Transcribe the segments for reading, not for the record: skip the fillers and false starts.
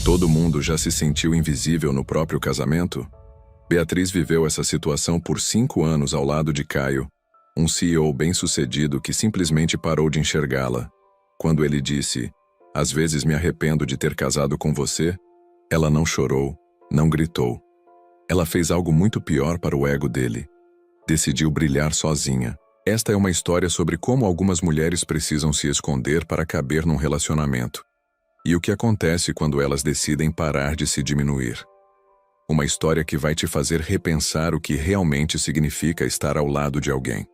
Todo mundo já se sentiu invisível no próprio casamento? Beatriz viveu essa situação por 5 anos ao lado de Caio, um CEO bem-sucedido que simplesmente parou de enxergá-la. Quando ele disse, "Às vezes me arrependo de ter casado com você", ela não chorou, não gritou. Ela fez algo muito pior para o ego dele. Decidiu brilhar sozinha. Esta é uma história sobre como algumas mulheres precisam se esconder para caber num relacionamento. E o que acontece quando elas decidem parar de se diminuir. Uma história que vai te fazer repensar o que realmente significa estar ao lado de alguém.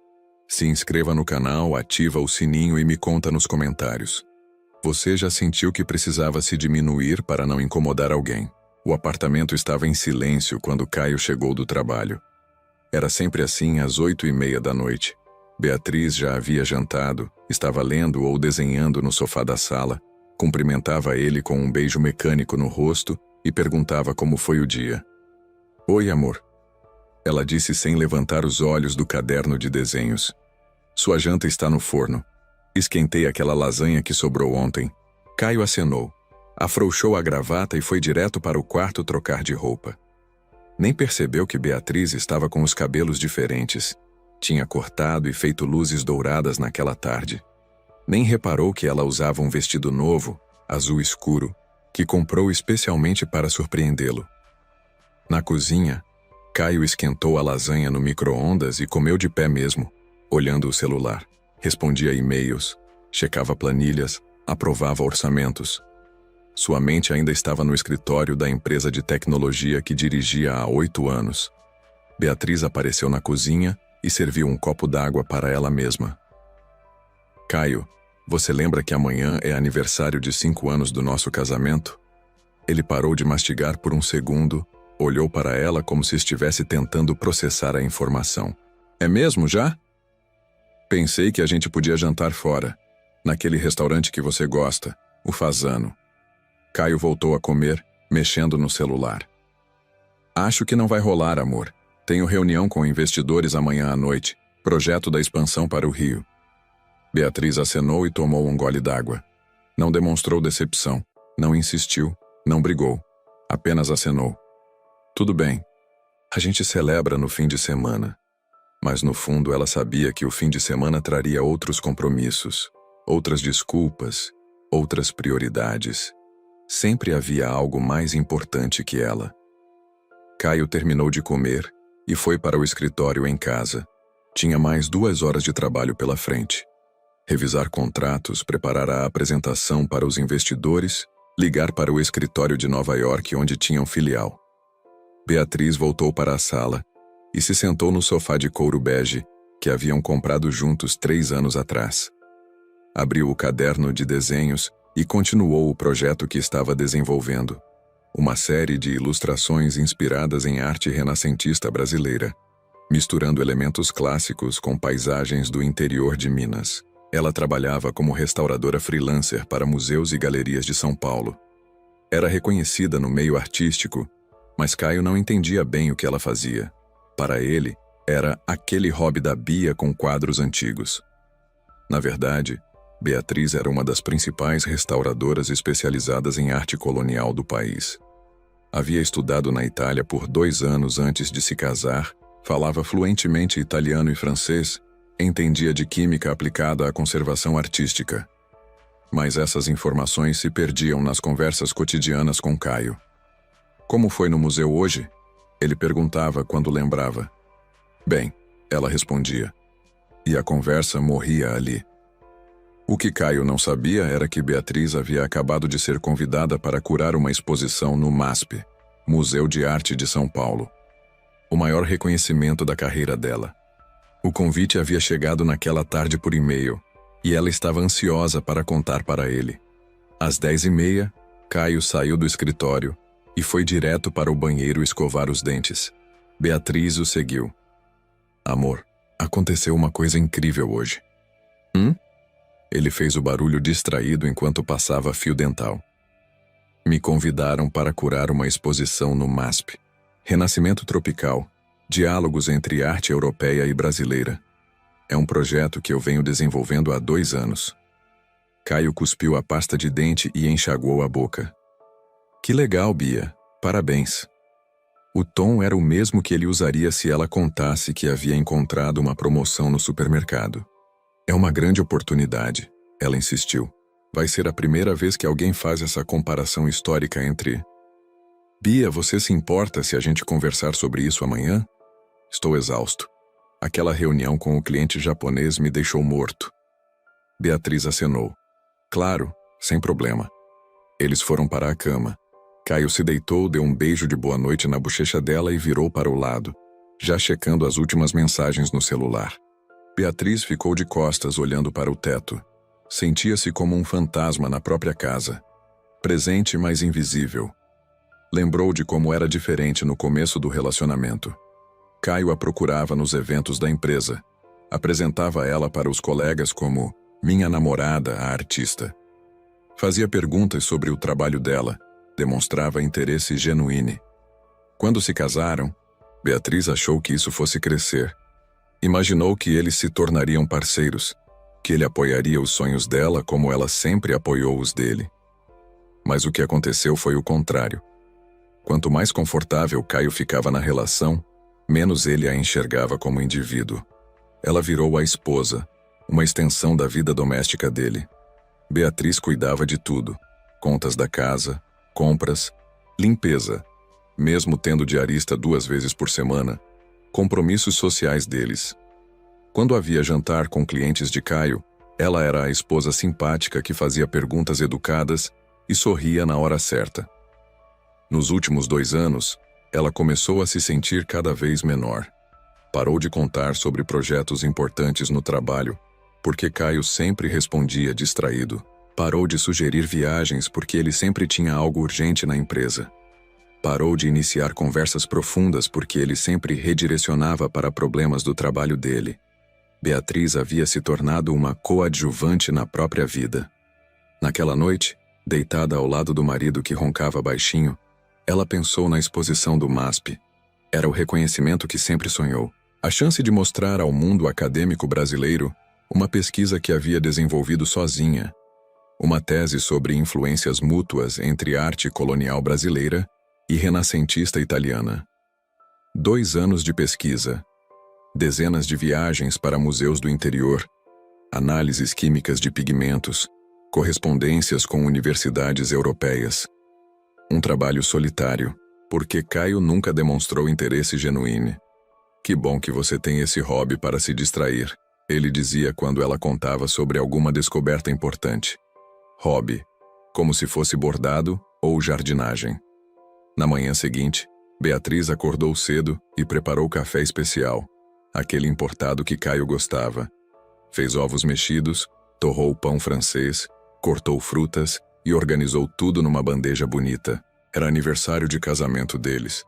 Se inscreva no canal, ativa o sininho e me conta nos comentários. Você já sentiu que precisava se diminuir para não incomodar alguém? O apartamento estava em silêncio quando Caio chegou do trabalho. Era sempre assim às 8:30 da noite. Beatriz já havia jantado, estava lendo ou desenhando no sofá da sala, cumprimentava ele com um beijo mecânico no rosto e perguntava como foi o dia. "Oi, amor." Ela disse sem levantar os olhos do caderno de desenhos. "Sua janta está no forno. Esquentei aquela lasanha que sobrou ontem." Caio acenou, afrouxou a gravata e foi direto para o quarto trocar de roupa. Nem percebeu que Beatriz estava com os cabelos diferentes. Tinha cortado e feito luzes douradas naquela tarde. Nem reparou que ela usava um vestido novo, azul escuro, que comprou especialmente para surpreendê-lo. Na cozinha, Caio esquentou a lasanha no micro-ondas e comeu de pé mesmo, olhando o celular. Respondia e-mails, checava planilhas, aprovava orçamentos. Sua mente ainda estava no escritório da empresa de tecnologia que dirigia há 8 anos. Beatriz apareceu na cozinha e serviu um copo d'água para ela mesma. "Caio, você lembra que amanhã é aniversário de 5 anos do nosso casamento?" Ele parou de mastigar por um segundo, olhou para ela como se estivesse tentando processar a informação. "É mesmo já? Pensei que a gente podia jantar fora, naquele restaurante que você gosta, o Fasano." Caio voltou a comer, mexendo no celular. "Acho que não vai rolar, amor. Tenho reunião com investidores amanhã à noite, projeto da expansão para o Rio." Beatriz acenou e tomou um gole d'água. Não demonstrou decepção, não insistiu, não brigou, apenas acenou. "Tudo bem. A gente celebra no fim de semana." Mas no fundo ela sabia que o fim de semana traria outros compromissos, outras desculpas, outras prioridades. Sempre havia algo mais importante que ela. Caio terminou de comer e foi para o escritório em casa. Tinha mais 2 horas de trabalho pela frente. Revisar contratos, preparar a apresentação para os investidores, ligar para o escritório de Nova York onde tinham filial. Beatriz voltou para a sala e se sentou no sofá de couro bege que haviam comprado juntos 3 anos atrás. Abriu o caderno de desenhos e continuou o projeto que estava desenvolvendo. Uma série de ilustrações inspiradas em arte renascentista brasileira, misturando elementos clássicos com paisagens do interior de Minas. Ela trabalhava como restauradora freelancer para museus e galerias de São Paulo. Era reconhecida no meio artístico, mas Caio não entendia bem o que ela fazia. Para ele, era aquele hobby da Bia com quadros antigos. Na verdade, Beatriz era uma das principais restauradoras especializadas em arte colonial do país. Havia estudado na Itália por 2 anos antes de se casar, falava fluentemente italiano e francês, entendia de química aplicada à conservação artística. Mas essas informações se perdiam nas conversas cotidianas com Caio. "Como foi no museu hoje?" ele perguntava quando lembrava. "Bem", ela respondia. E a conversa morria ali. O que Caio não sabia era que Beatriz havia acabado de ser convidada para curar uma exposição no MASP, Museu de Arte de São Paulo. O maior reconhecimento da carreira dela. O convite havia chegado naquela tarde por e-mail, e ela estava ansiosa para contar para ele. Às 10:30, Caio saiu do escritório e foi direto para o banheiro escovar os dentes. Beatriz o seguiu. "Amor, aconteceu uma coisa incrível hoje." Ele fez o barulho distraído enquanto passava fio dental. "Me convidaram para curar uma exposição no MASP. Renascimento Tropical. Diálogos entre arte europeia e brasileira. É um projeto que eu venho desenvolvendo há 2 anos. Caio cuspiu a pasta de dente e enxaguou a boca. Que legal, Bia. Parabéns. O tom era o mesmo que ele usaria se ela contasse que havia encontrado uma promoção no supermercado. É uma grande oportunidade, ela insistiu. Vai ser a primeira vez que alguém faz essa comparação histórica entre... Bia, você se importa se a gente conversar sobre isso amanhã? Estou exausto. Aquela reunião com o cliente japonês me deixou morto. Beatriz acenou. Claro, sem problema. Eles foram para a cama. Caio se deitou, deu um beijo de boa noite na bochecha dela e virou para o lado, já checando as últimas mensagens no celular. Beatriz ficou de costas olhando para o teto. Sentia-se como um fantasma na própria casa. Presente, mas invisível. Lembrou de como era diferente no começo do relacionamento. Caio a procurava nos eventos da empresa. Apresentava ela para os colegas como minha namorada, a artista. Fazia perguntas sobre o trabalho dela. Demonstrava interesse genuíno. Quando se casaram, Beatriz achou que isso fosse crescer. Imaginou que eles se tornariam parceiros, que ele apoiaria os sonhos dela como ela sempre apoiou os dele. Mas o que aconteceu foi o contrário. Quanto mais confortável Caio ficava na relação, menos ele a enxergava como indivíduo. Ela virou a esposa, uma extensão da vida doméstica dele. Beatriz cuidava de tudo: contas da casa, compras, limpeza, mesmo tendo diarista 2 vezes por semana, compromissos sociais deles. Quando havia jantar com clientes de Caio, ela era a esposa simpática que fazia perguntas educadas e sorria na hora certa. Nos últimos 2 anos, ela começou a se sentir cada vez menor. Parou de contar sobre projetos importantes no trabalho, porque Caio sempre respondia distraído. Parou de sugerir viagens porque ele sempre tinha algo urgente na empresa. Parou de iniciar conversas profundas porque ele sempre redirecionava para problemas do trabalho dele. Beatriz havia se tornado uma coadjuvante na própria vida. Naquela noite, deitada ao lado do marido que roncava baixinho, ela pensou na exposição do MASP. Era o reconhecimento que sempre sonhou. A chance de mostrar ao mundo acadêmico brasileiro uma pesquisa que havia desenvolvido sozinha. Uma tese sobre influências mútuas entre arte colonial brasileira e renascentista italiana. 2 anos de pesquisa. Dezenas de viagens para museus do interior. Análises químicas de pigmentos. Correspondências com universidades europeias. Um trabalho solitário, porque Caio nunca demonstrou interesse genuíno. Que bom que você tem esse hobby para se distrair, ele dizia quando ela contava sobre alguma descoberta importante. Hobby, como se fosse bordado ou jardinagem. Na manhã seguinte, Beatriz acordou cedo e preparou café especial, aquele importado que Caio gostava. Fez ovos mexidos, torrou pão francês, cortou frutas e organizou tudo numa bandeja bonita. Era aniversário de casamento deles.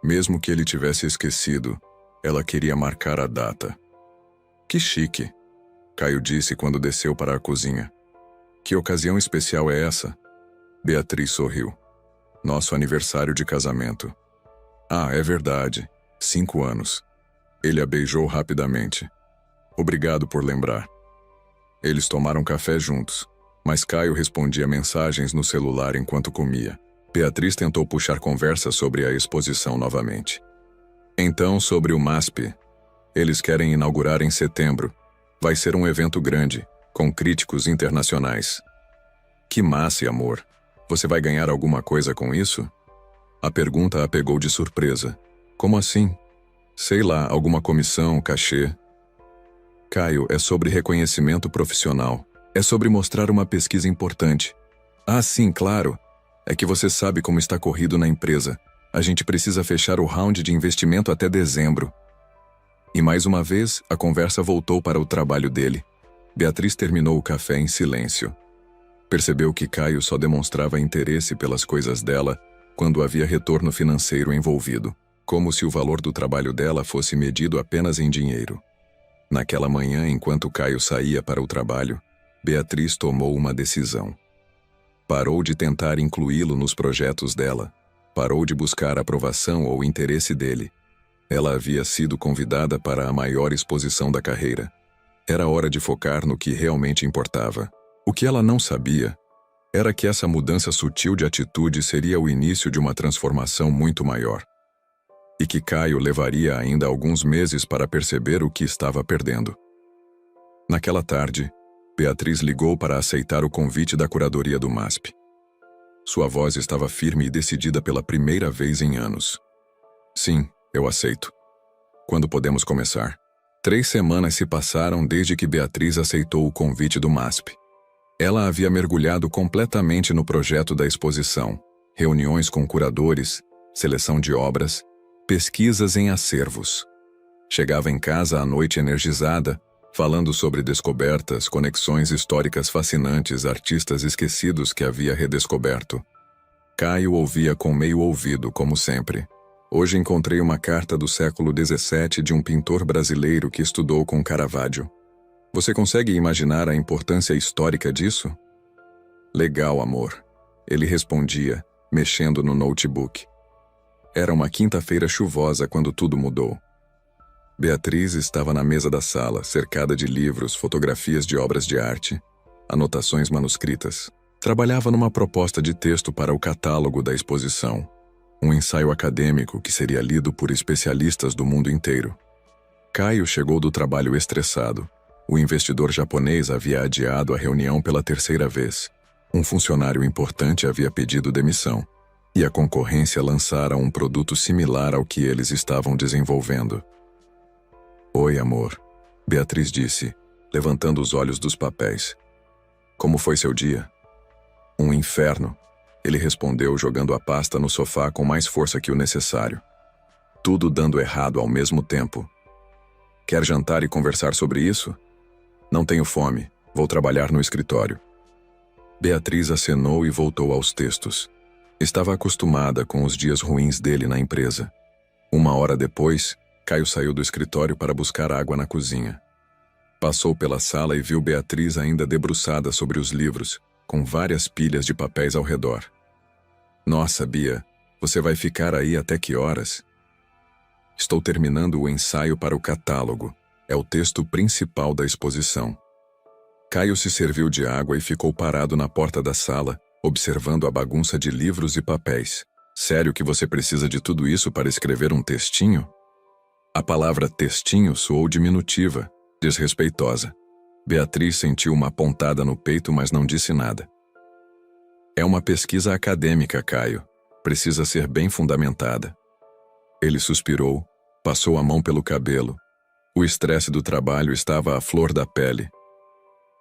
Mesmo que ele tivesse esquecido, ela queria marcar a data. Que chique, Caio disse quando desceu para a cozinha. Que ocasião especial é essa? Beatriz sorriu. Nosso aniversário de casamento. Ah, é verdade. 5 anos. Ele a beijou rapidamente. Obrigado por lembrar. Eles tomaram café juntos, mas Caio respondia mensagens no celular enquanto comia. Beatriz tentou puxar conversa sobre a exposição novamente. Então, sobre o MASP. Eles querem inaugurar em setembro. Vai ser um evento grande, com críticos internacionais. Que massa, amor. Você vai ganhar alguma coisa com isso? A pergunta a pegou de surpresa. Como assim? Sei lá, alguma comissão, cachê. Caio, é sobre reconhecimento profissional. É sobre mostrar uma pesquisa importante. Ah, sim, claro. É que você sabe como está corrido na empresa. A gente precisa fechar o round de investimento até dezembro. E mais uma vez, a conversa voltou para o trabalho dele. Beatriz terminou o café em silêncio. Percebeu que Caio só demonstrava interesse pelas coisas dela quando havia retorno financeiro envolvido, como se o valor do trabalho dela fosse medido apenas em dinheiro. Naquela manhã, enquanto Caio saía para o trabalho, Beatriz tomou uma decisão. Parou de tentar incluí-lo nos projetos dela. Parou de buscar aprovação ou interesse dele. Ela havia sido convidada para a maior exposição da carreira. Era hora de focar no que realmente importava. O que ela não sabia era que essa mudança sutil de atitude seria o início de uma transformação muito maior. E que Caio levaria ainda alguns meses para perceber o que estava perdendo. Naquela tarde, Beatriz ligou para aceitar o convite da curadoria do MASP. Sua voz estava firme e decidida pela primeira vez em anos. Sim, eu aceito. Quando podemos começar? 3 semanas se passaram desde que Beatriz aceitou o convite do MASP. Ela havia mergulhado completamente no projeto da exposição, reuniões com curadores, seleção de obras, pesquisas em acervos. Chegava em casa à noite energizada, falando sobre descobertas, conexões históricas fascinantes, artistas esquecidos que havia redescoberto. Caio ouvia com meio ouvido, como sempre. Hoje encontrei uma carta do século XVII de um pintor brasileiro que estudou com Caravaggio. Você consegue imaginar a importância histórica disso? Legal, amor. Ele respondia, mexendo no notebook. Era uma quinta-feira chuvosa quando tudo mudou. Beatriz estava na mesa da sala, cercada de livros, fotografias de obras de arte, anotações manuscritas. Trabalhava numa proposta de texto para o catálogo da exposição, um ensaio acadêmico que seria lido por especialistas do mundo inteiro. Caio chegou do trabalho estressado. O investidor japonês havia adiado a reunião pela 3ª vez. Um funcionário importante havia pedido demissão, e a concorrência lançara um produto similar ao que eles estavam desenvolvendo. Oi, amor, Beatriz disse, levantando os olhos dos papéis. Como foi seu dia? Um inferno, ele respondeu, jogando a pasta no sofá com mais força que o necessário. Tudo dando errado ao mesmo tempo. Quer jantar e conversar sobre isso? Não tenho fome, vou trabalhar no escritório. Beatriz acenou e voltou aos textos. Estava acostumada com os dias ruins dele na empresa. 1 hora depois, Caio saiu do escritório para buscar água na cozinha. Passou pela sala e viu Beatriz ainda debruçada sobre os livros, com várias pilhas de papéis ao redor. Nossa, Bia, você vai ficar aí até que horas? Estou terminando o ensaio para o catálogo. É o texto principal da exposição. Caio se serviu de água e ficou parado na porta da sala, observando a bagunça de livros e papéis. Sério que você precisa de tudo isso para escrever um textinho? A palavra textinho soou diminutiva, desrespeitosa. Beatriz sentiu uma pontada no peito, mas não disse nada. É uma pesquisa acadêmica, Caio. Precisa ser bem fundamentada. Ele suspirou, passou a mão pelo cabelo. O estresse do trabalho estava à flor da pele.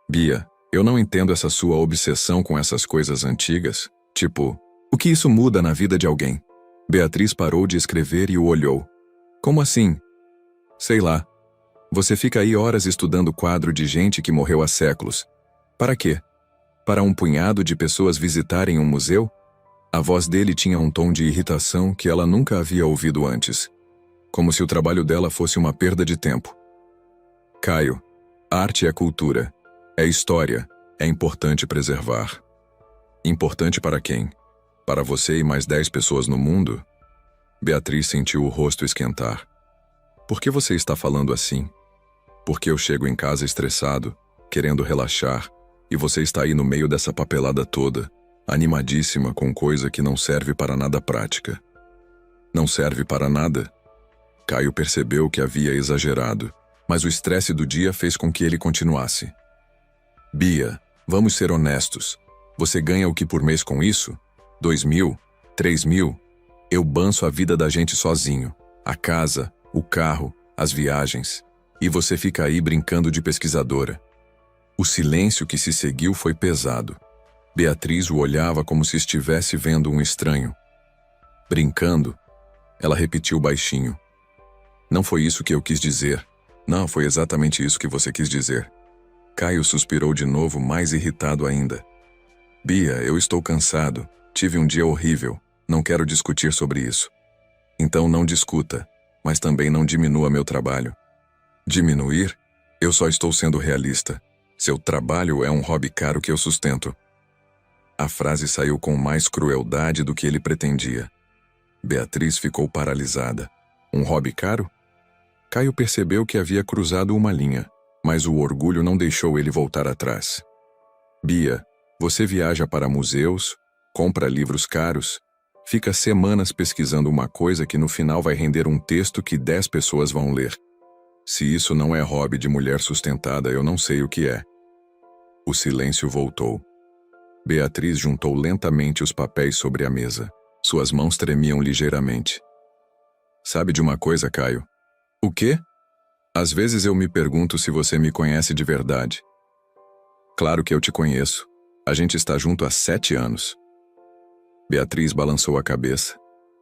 Bia, eu não entendo essa sua obsessão com essas coisas antigas. Tipo, o que isso muda na vida de alguém? Beatriz parou de escrever e o olhou. Como assim? Sei lá. Você fica aí horas estudando quadro de gente que morreu há séculos. Para quê? Para um punhado de pessoas visitarem um museu? A voz dele tinha um tom de irritação que ela nunca havia ouvido antes. Como se o trabalho dela fosse uma perda de tempo. Caio, arte é cultura, é história, é importante preservar. Importante para quem? Para você e mais 10 pessoas no mundo? Beatriz sentiu o rosto esquentar. Por que você está falando assim? Porque eu chego em casa estressado, querendo relaxar, e você está aí no meio dessa papelada toda, animadíssima com coisa que não serve para nada prática. Não serve para nada? Caio percebeu que havia exagerado, mas o estresse do dia fez com que ele continuasse. Bia, vamos ser honestos. Você ganha o que por mês com isso? 2.000? 3.000? Eu banço a vida da gente sozinho. A casa, o carro, as viagens. E você fica aí brincando de pesquisadora. O silêncio que se seguiu foi pesado. Beatriz o olhava como se estivesse vendo um estranho. Brincando? Ela repetiu baixinho. Não foi isso que eu quis dizer. Não, foi exatamente isso que você quis dizer. Caio suspirou de novo, mais irritado ainda. Bia, eu estou cansado. Tive um dia horrível. Não quero discutir sobre isso. Então não discuta, mas também não diminua meu trabalho. Diminuir? Eu só estou sendo realista. Seu trabalho é um hobby caro que eu sustento. A frase saiu com mais crueldade do que ele pretendia. Beatriz ficou paralisada. Um hobby caro? Caio percebeu que havia cruzado uma linha, mas o orgulho não deixou ele voltar atrás. Bia, Você viaja para museus, compra livros caros, fica semanas pesquisando uma coisa que no final vai render um texto que 10 pessoas vão ler. Se isso não é hobby de mulher sustentada, eu não sei o que é. O silêncio voltou. Beatriz juntou lentamente os papéis sobre a mesa. Suas mãos tremiam ligeiramente. Sabe de uma coisa, Caio? O quê? Às vezes eu me pergunto se você me conhece de verdade. Claro que eu te conheço. A gente está junto há 7 anos. Beatriz balançou a cabeça,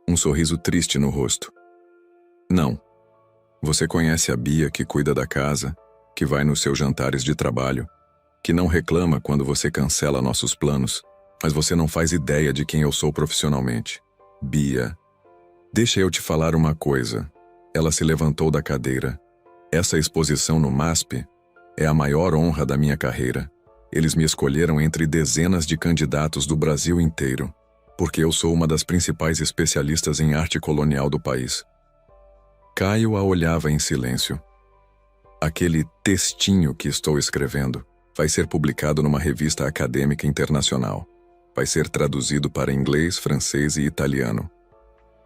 um sorriso triste no rosto. Não. Você conhece a Bia que cuida da casa, que vai nos seus jantares de trabalho, que não reclama quando você cancela nossos planos, mas você não faz ideia de quem eu sou profissionalmente. Bia. Deixa eu te falar uma coisa. Ela se levantou da cadeira. Essa exposição no MASP é a maior honra da minha carreira. Eles me escolheram entre dezenas de candidatos do Brasil inteiro, porque eu sou uma das principais especialistas em arte colonial do país. Caio a olhava em silêncio. Aquele textinho que estou escrevendo vai ser publicado numa revista acadêmica internacional. Vai ser traduzido para inglês, francês e italiano.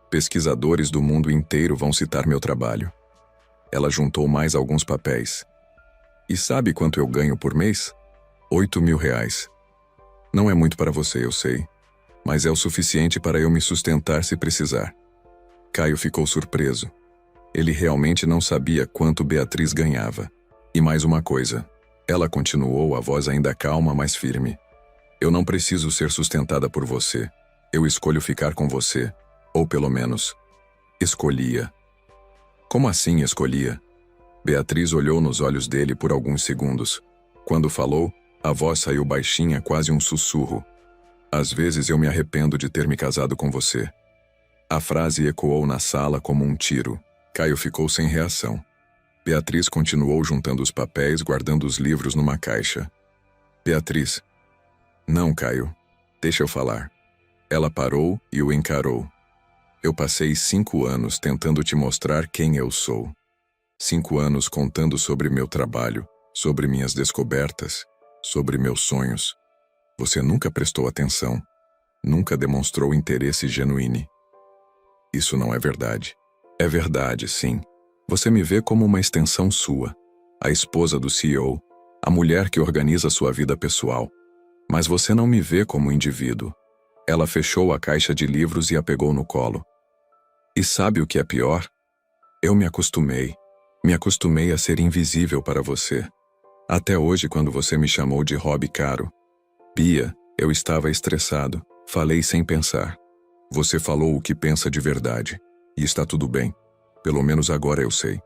Pesquisadores do mundo inteiro vão citar meu trabalho. Ela juntou mais alguns papéis. E sabe quanto eu ganho por mês? R$ 8.000. Não é muito para você, eu sei, mas é o suficiente para eu me sustentar se precisar. Caio ficou surpreso. Ele realmente não sabia quanto Beatriz ganhava. E mais uma coisa. Ela continuou, a voz ainda calma, mas firme. Eu não preciso ser sustentada por você. Eu escolho ficar com você. Ou pelo menos, escolhia. Como assim escolhia? Beatriz olhou nos olhos dele por alguns segundos. Quando falou, a voz saiu baixinha, quase um sussurro. Às vezes eu me arrependo de ter me casado com você. A frase ecoou na sala como um tiro. Caio ficou sem reação. Beatriz continuou juntando os papéis, guardando os livros numa caixa. Beatriz. Não, Caio. Deixa eu falar. Ela parou e o encarou. Eu passei 5 anos tentando te mostrar quem eu sou. 5 anos contando sobre meu trabalho, sobre minhas descobertas, sobre meus sonhos. Você nunca prestou atenção, nunca demonstrou interesse genuíno. Isso não é verdade. É verdade, sim. Você me vê como uma extensão sua, a esposa do CEO, a mulher que organiza sua vida pessoal. Mas você não me vê como indivíduo. Ela fechou a caixa de livros e a pegou no colo. E sabe o que é pior? Eu me acostumei a ser invisível para você. Até hoje, quando você me chamou de hobby caro. Bia, eu estava estressado, falei sem pensar. Você falou o que pensa de verdade. E está tudo bem. Pelo menos agora eu sei.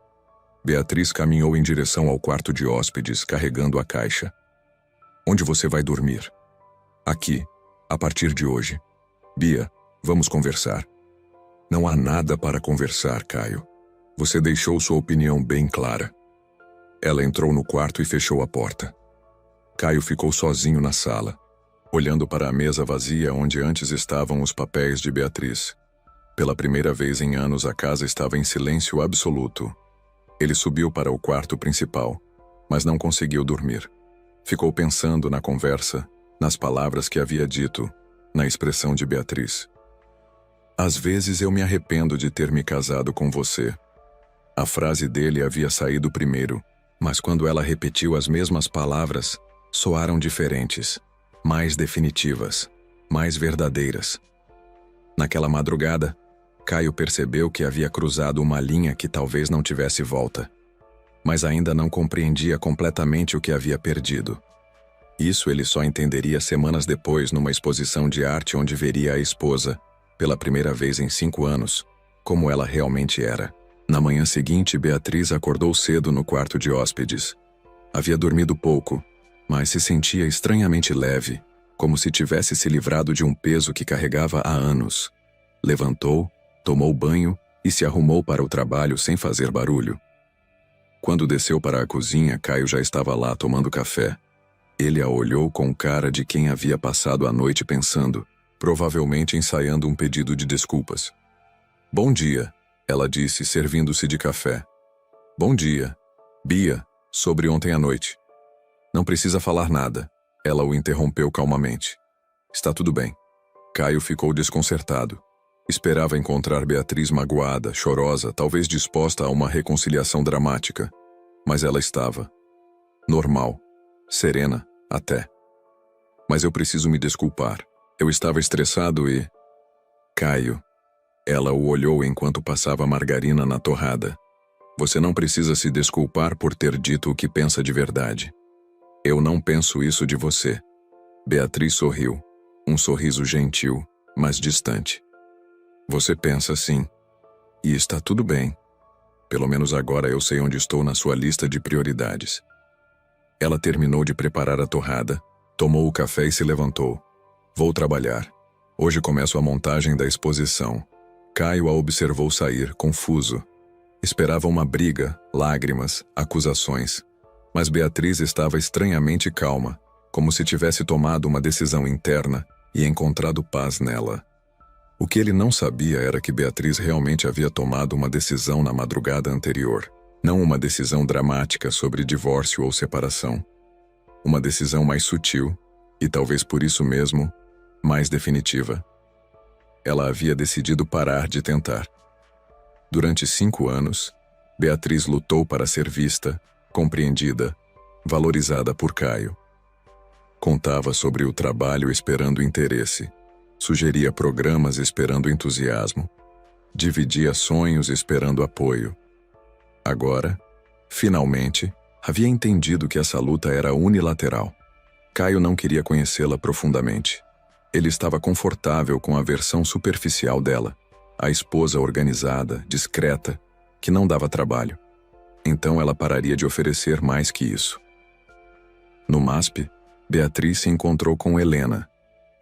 Beatriz caminhou em direção ao quarto de hóspedes, carregando a caixa. Onde você vai dormir? Aqui, a partir de hoje. Bia, vamos conversar. Não há nada para conversar, Caio. Você deixou sua opinião bem clara. Ela entrou no quarto e fechou a porta. Caio ficou sozinho na sala, olhando para a mesa vazia onde antes estavam os papéis de Beatriz. Pela primeira vez em anos, a casa estava em silêncio absoluto. Ele subiu para o quarto principal, mas não conseguiu dormir. Ficou pensando na conversa, nas palavras que havia dito, na expressão de Beatriz. Às vezes eu me arrependo de ter me casado com você. A frase dele havia saído primeiro, mas quando ela repetiu as mesmas palavras, soaram diferentes, mais definitivas, mais verdadeiras. Naquela madrugada, Caio percebeu que havia cruzado uma linha que talvez não tivesse volta, mas ainda não compreendia completamente o que havia perdido. Isso ele só entenderia semanas depois numa exposição de arte onde veria a esposa, pela primeira vez em 5 anos, como ela realmente era. Na manhã seguinte, Beatriz acordou cedo no quarto de hóspedes. Havia dormido pouco, mas se sentia estranhamente leve, como se tivesse se livrado de um peso que carregava há anos. Levantou, tomou banho e se arrumou para o trabalho sem fazer barulho. Quando desceu para a cozinha, Caio já estava lá tomando café. Ele a olhou com cara de quem havia passado a noite pensando, provavelmente ensaiando um pedido de desculpas. Bom dia, ela disse, servindo-se de café. Bom dia, Bia, sobre ontem à noite. Não precisa falar nada. Ela o interrompeu calmamente. Está tudo bem. Caio ficou desconcertado. Esperava encontrar Beatriz magoada, chorosa, talvez disposta a uma reconciliação dramática. Mas ela estava normal, serena, até. Mas eu preciso me desculpar. Eu estava estressado e... Caio. Ela o olhou enquanto passava margarina na torrada. Você não precisa se desculpar por ter dito o que pensa de verdade. Eu não penso isso de você. Beatriz sorriu. Um sorriso gentil, mas distante. Você pensa assim. E está tudo bem. Pelo menos agora eu sei onde estou na sua lista de prioridades. Ela terminou de preparar a torrada, tomou o café e se levantou. Vou trabalhar. Hoje começo a montagem da exposição. Caio a observou sair, confuso. Esperava uma briga, lágrimas, acusações. Mas Beatriz estava estranhamente calma, como se tivesse tomado uma decisão interna e encontrado paz nela. O que ele não sabia era que Beatriz realmente havia tomado uma decisão na madrugada anterior. Não uma decisão dramática sobre divórcio ou separação. Uma decisão mais sutil, e talvez por isso mesmo, mais definitiva. Ela havia decidido parar de tentar. Durante 5 anos, Beatriz lutou para ser vista, compreendida, valorizada por Caio. Contava sobre o trabalho esperando interesse, sugeria programas esperando entusiasmo, dividia sonhos esperando apoio. Agora, finalmente, havia entendido que essa luta era unilateral. Caio não queria conhecê-la profundamente. Ele estava confortável com a versão superficial dela, a esposa organizada, discreta, que não dava trabalho. Então ela pararia de oferecer mais que isso. No MASP, Beatriz se encontrou com Helena,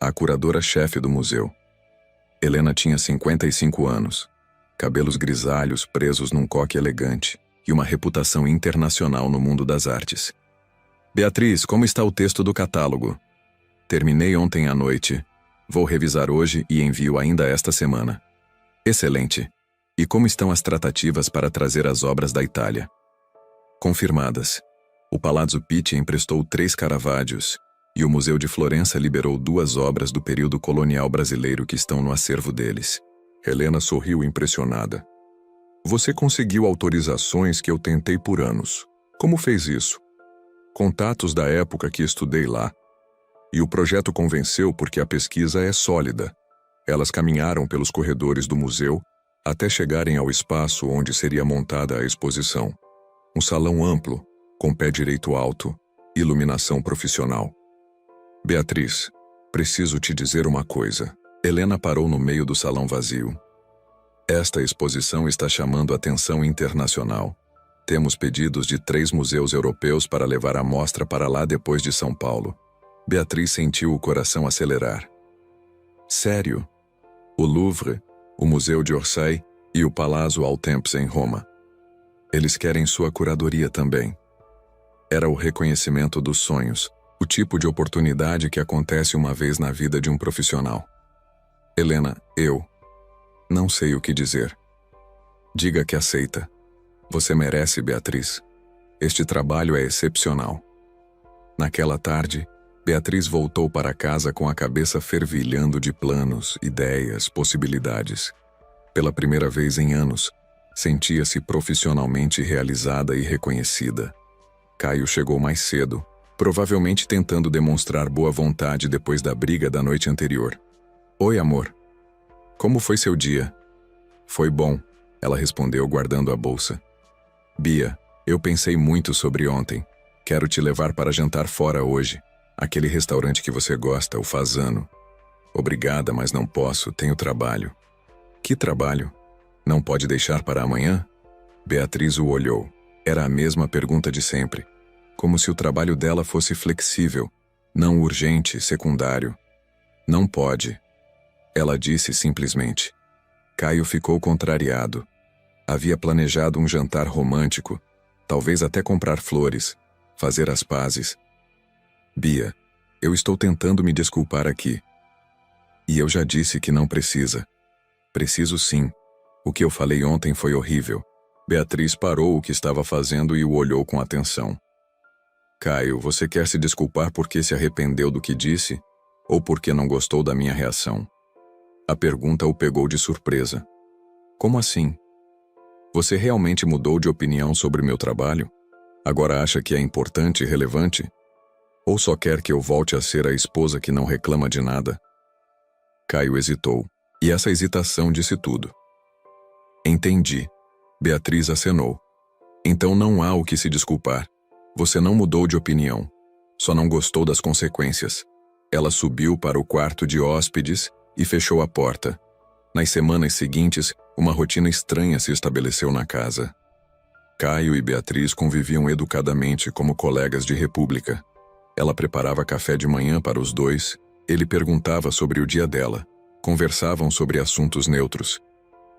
a curadora-chefe do museu. Helena tinha 55 anos, cabelos grisalhos presos num coque elegante e uma reputação internacional no mundo das artes. Beatriz, como está o texto do catálogo? Terminei ontem à noite. Vou revisar hoje e envio ainda esta semana. Excelente. E como estão as tratativas para trazer as obras da Itália? Confirmadas. O Palazzo Pitti emprestou 3 Caravaggios e o Museu de Florença liberou 2 obras do período colonial brasileiro que estão no acervo deles. Helena sorriu impressionada. Você conseguiu autorizações que eu tentei por anos. Como fez isso? Contatos da época que estudei lá. E o projeto convenceu porque a pesquisa é sólida. Elas caminharam pelos corredores do museu até chegarem ao espaço onde seria montada a exposição. Um salão amplo, com pé direito alto, iluminação profissional. Beatriz, preciso te dizer uma coisa. Helena parou no meio do salão vazio. Esta exposição está chamando atenção internacional. Temos pedidos de 3 museus europeus para levar a mostra para lá depois de São Paulo. Beatriz sentiu o coração acelerar. Sério? O Louvre, o Museu de Orsay e o Palazzo al Temps em Roma. Eles querem sua curadoria também. Era o reconhecimento dos sonhos, o tipo de oportunidade que acontece uma vez na vida de um profissional. Helena, eu não sei o que dizer. Diga que aceita. Você merece, Beatriz. Este trabalho é excepcional. Naquela tarde, Beatriz voltou para casa com a cabeça fervilhando de planos, ideias, possibilidades. Pela primeira vez em anos, sentia-se profissionalmente realizada e reconhecida. Caio chegou mais cedo, provavelmente tentando demonstrar boa vontade depois da briga da noite anterior. Oi, amor. Como foi seu dia? Foi bom, ela respondeu guardando a bolsa. Bia, eu pensei muito sobre ontem. Quero te levar para jantar fora hoje. Aquele restaurante que você gosta, o Fasano. Obrigada, mas não posso, tenho trabalho. Que trabalho? Não pode deixar para amanhã? Beatriz o olhou. Era a mesma pergunta de sempre. Como se o trabalho dela fosse flexível, não urgente, secundário. Não pode. Ela disse simplesmente. Caio ficou contrariado. Havia planejado um jantar romântico, talvez até comprar flores, fazer as pazes. Bia, eu estou tentando me desculpar aqui. E eu já disse que não precisa. Preciso sim. O que eu falei ontem foi horrível. Beatriz parou o que estava fazendo e o olhou com atenção. Caio, você quer se desculpar porque se arrependeu do que disse? Ou porque não gostou da minha reação? A pergunta o pegou de surpresa. Como assim? Você realmente mudou de opinião sobre meu trabalho? Agora acha que é importante e relevante? Ou só quer que eu volte a ser a esposa que não reclama de nada? Caio hesitou, e essa hesitação disse tudo. Entendi. Beatriz acenou. Então não há o que se desculpar. Você não mudou de opinião. Só não gostou das consequências. Ela subiu para o quarto de hóspedes e fechou a porta. Nas semanas seguintes, uma rotina estranha se estabeleceu na casa. Caio e Beatriz conviviam educadamente como colegas de república. Ela preparava café de manhã para os dois, ele perguntava sobre o dia dela. Conversavam sobre assuntos neutros.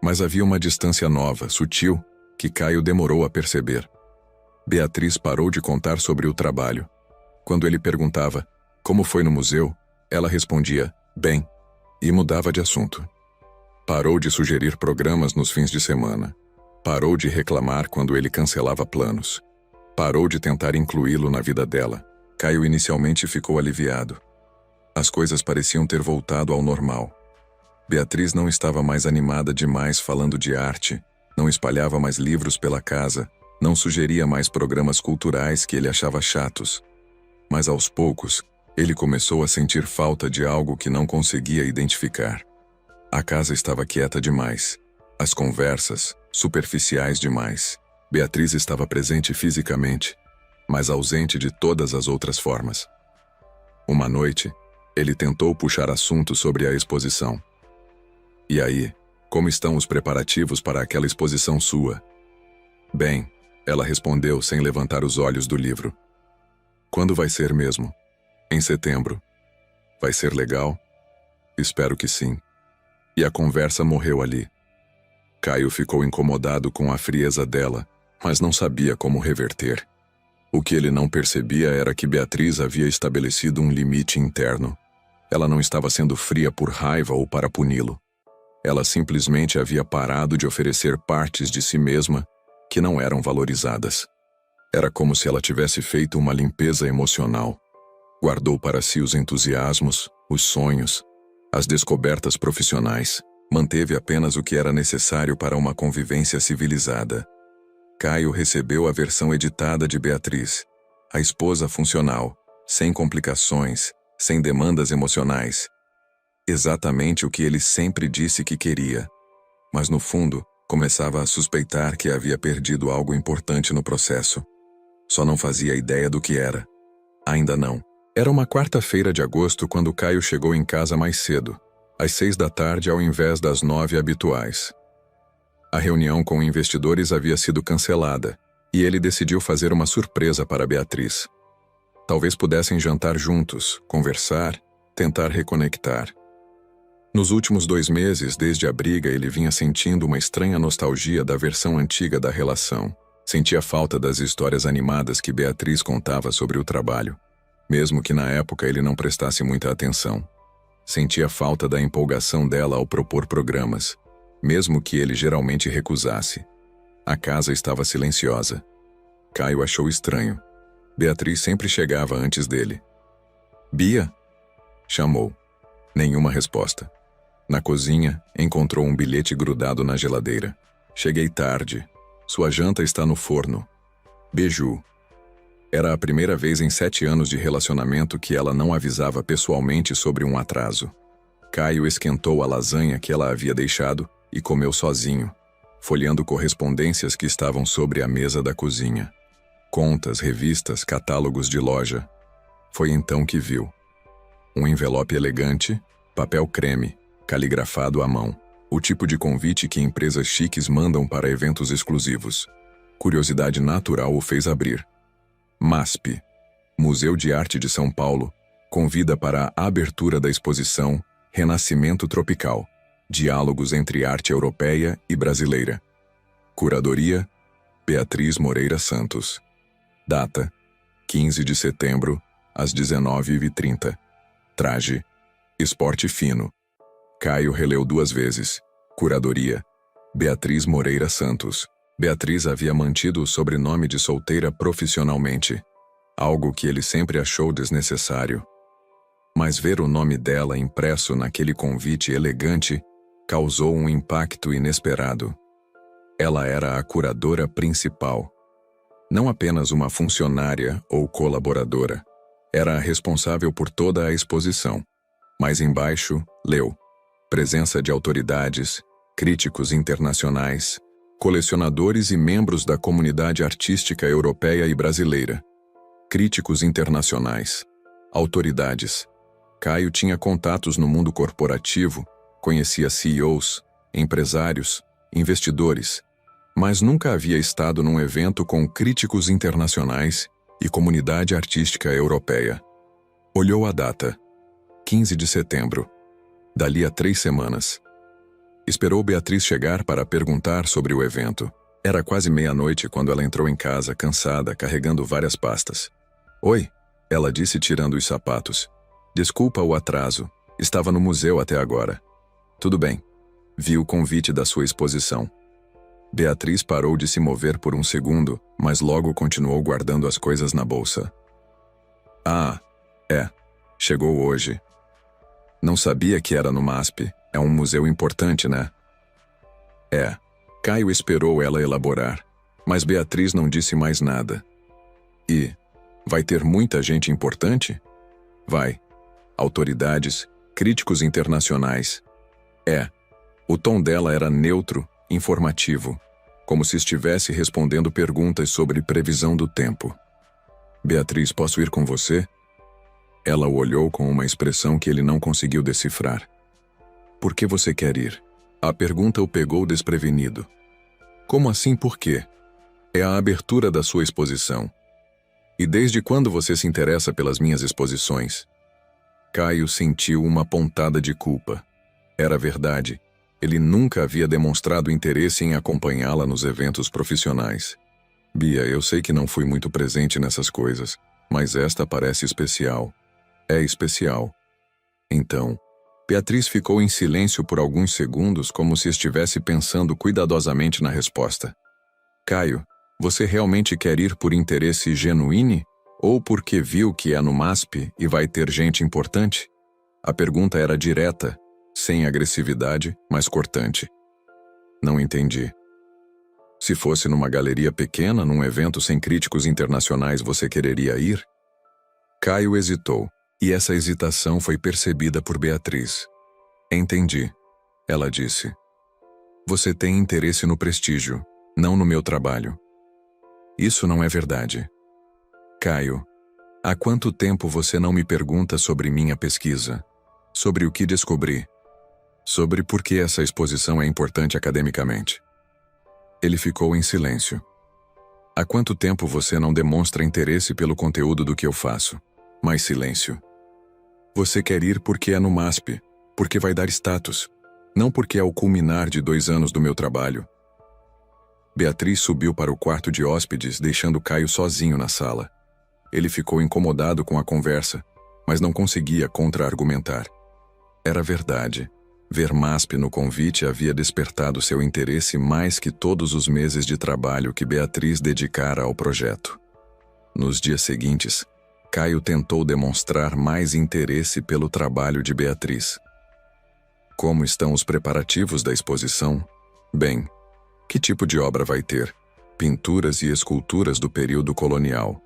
Mas havia uma distância nova, sutil, que Caio demorou a perceber. Beatriz parou de contar sobre o trabalho. Quando ele perguntava como foi no museu, ela respondia, bem, e mudava de assunto. Parou de sugerir programas nos fins de semana. Parou de reclamar quando ele cancelava planos. Parou de tentar incluí-lo na vida dela. Caio inicialmente ficou aliviado. As coisas pareciam ter voltado ao normal. Beatriz não estava mais animada demais falando de arte, não espalhava mais livros pela casa, não sugeria mais programas culturais que ele achava chatos. Mas aos poucos, ele começou a sentir falta de algo que não conseguia identificar. A casa estava quieta demais. As conversas, superficiais demais. Beatriz estava presente fisicamente, mas ausente de todas as outras formas. Uma noite, ele tentou puxar assunto sobre a exposição. E aí, como estão os preparativos para aquela exposição sua? Bem, ela respondeu sem levantar os olhos do livro. Quando vai ser mesmo? Em setembro. Vai ser legal? Espero que sim. E a conversa morreu ali. Caio ficou incomodado com a frieza dela, mas não sabia como reverter. O que ele não percebia era que Beatriz havia estabelecido um limite interno. Ela não estava sendo fria por raiva ou para puni-lo. Ela simplesmente havia parado de oferecer partes de si mesma que não eram valorizadas. Era como se ela tivesse feito uma limpeza emocional. Guardou para si os entusiasmos, os sonhos, as descobertas profissionais. Manteve apenas o que era necessário para uma convivência civilizada. Caio recebeu a versão editada de Beatriz, a esposa funcional, sem complicações, sem demandas emocionais. Exatamente o que ele sempre disse que queria. Mas no fundo, começava a suspeitar que havia perdido algo importante no processo. Só não fazia ideia do que era. Ainda não. Era uma quarta-feira de agosto quando Caio chegou em casa mais cedo, às 6 da tarde ao invés das 9 habituais. A reunião com investidores havia sido cancelada, e ele decidiu fazer uma surpresa para Beatriz. Talvez pudessem jantar juntos, conversar, tentar reconectar. Nos últimos 2 meses, desde a briga, ele vinha sentindo uma estranha nostalgia da versão antiga da relação. Sentia falta das histórias animadas que Beatriz contava sobre o trabalho, mesmo que na época ele não prestasse muita atenção. Sentia falta da empolgação dela ao propor programas, mesmo que ele geralmente recusasse. A casa estava silenciosa. Caio achou estranho. Beatriz sempre chegava antes dele. Bia? Chamou. Nenhuma resposta. Na cozinha, encontrou um bilhete grudado na geladeira. Cheguei tarde. Sua janta está no forno. Beiju. Era a primeira vez em 7 anos de relacionamento que ela não avisava pessoalmente sobre um atraso. Caio esquentou a lasanha que ela havia deixado e comeu sozinho, folheando correspondências que estavam sobre a mesa da cozinha. Contas, revistas, catálogos de loja. Foi então que viu. Um envelope elegante, papel creme, caligrafado à mão. O tipo de convite que empresas chiques mandam para eventos exclusivos. Curiosidade natural o fez abrir. MASP, Museu de Arte de São Paulo, convida para a abertura da exposição Renascimento Tropical, Diálogos entre Arte Europeia e Brasileira. Curadoria, Beatriz Moreira Santos. Data, 15 de setembro, às 19h30. Traje, esporte fino. Caio releu 2 vezes. Curadoria, Beatriz Moreira Santos. Beatriz havia mantido o sobrenome de solteira profissionalmente. algo que ele sempre achou desnecessário. Mas ver o nome dela impresso naquele convite elegante causou um impacto inesperado. Ela era a curadora principal. Não apenas uma funcionária ou colaboradora. Era a responsável por toda a exposição. Mais embaixo, leu: presença de autoridades, críticos internacionais, colecionadores e membros da comunidade artística europeia e brasileira. Críticos internacionais. Autoridades. Caio tinha contatos no mundo corporativo, conhecia CEOs, empresários, investidores, mas nunca havia estado num evento com críticos internacionais e comunidade artística europeia. Olhou a data. 15 de setembro. Dali a 3 semanas. Esperou Beatriz chegar para perguntar sobre o evento. Era quase meia-noite quando ela entrou em casa, cansada, carregando várias pastas. Oi, ela disse tirando os sapatos. Desculpa o atraso. Estava no museu até agora. Tudo bem. Vi o convite da sua exposição. Beatriz parou de se mover por um segundo, mas logo continuou guardando as coisas na bolsa. Ah, é. Chegou hoje. Não sabia que era no MASP. É um museu importante, né? É. Caio esperou ela elaborar, mas Beatriz não disse mais nada. E vai ter muita gente importante? Vai. Autoridades, críticos internacionais. É. O tom dela era neutro, informativo, como se estivesse respondendo perguntas sobre previsão do tempo. Beatriz, posso ir com você? Ela o olhou com uma expressão que ele não conseguiu decifrar. Por que você quer ir? A pergunta o pegou desprevenido. Como assim por quê? É a abertura da sua exposição. E desde quando você se interessa pelas minhas exposições? Caio sentiu uma pontada de culpa. Era verdade. Ele nunca havia demonstrado interesse em acompanhá-la nos eventos profissionais. Bia, eu sei que não fui muito presente nessas coisas, mas esta parece especial. É especial. Então, Beatriz ficou em silêncio por alguns segundos, como se estivesse pensando cuidadosamente na resposta. Caio, você realmente quer ir por interesse genuíno? Ou porque viu que é no MASP e vai ter gente importante? A pergunta era direta, sem agressividade, mas cortante. Não entendi. Se fosse numa galeria pequena, num evento sem críticos internacionais, você quereria ir? Caio hesitou, e essa hesitação foi percebida por Beatriz. Entendi, ela disse. Você tem interesse no prestígio, não no meu trabalho. Isso não é verdade. Caio, há quanto tempo você não me pergunta sobre minha pesquisa? Sobre o que descobri? Sobre por que essa exposição é importante academicamente? Ele ficou em silêncio. Há quanto tempo você não demonstra interesse pelo conteúdo do que eu faço? Mais silêncio. Você quer ir porque é no MASP, porque vai dar status, não porque é o culminar de 2 anos do meu trabalho. Beatriz subiu para o quarto de hóspedes, deixando Caio sozinho na sala. Ele ficou incomodado com a conversa, mas não conseguia contra-argumentar. Era verdade. Ver MASP no convite havia despertado seu interesse mais que todos os meses de trabalho que Beatriz dedicara ao projeto. Nos dias seguintes, Caio tentou demonstrar mais interesse pelo trabalho de Beatriz. Como estão os preparativos da exposição? Bem, que tipo de obra vai ter? Pinturas e esculturas do período colonial.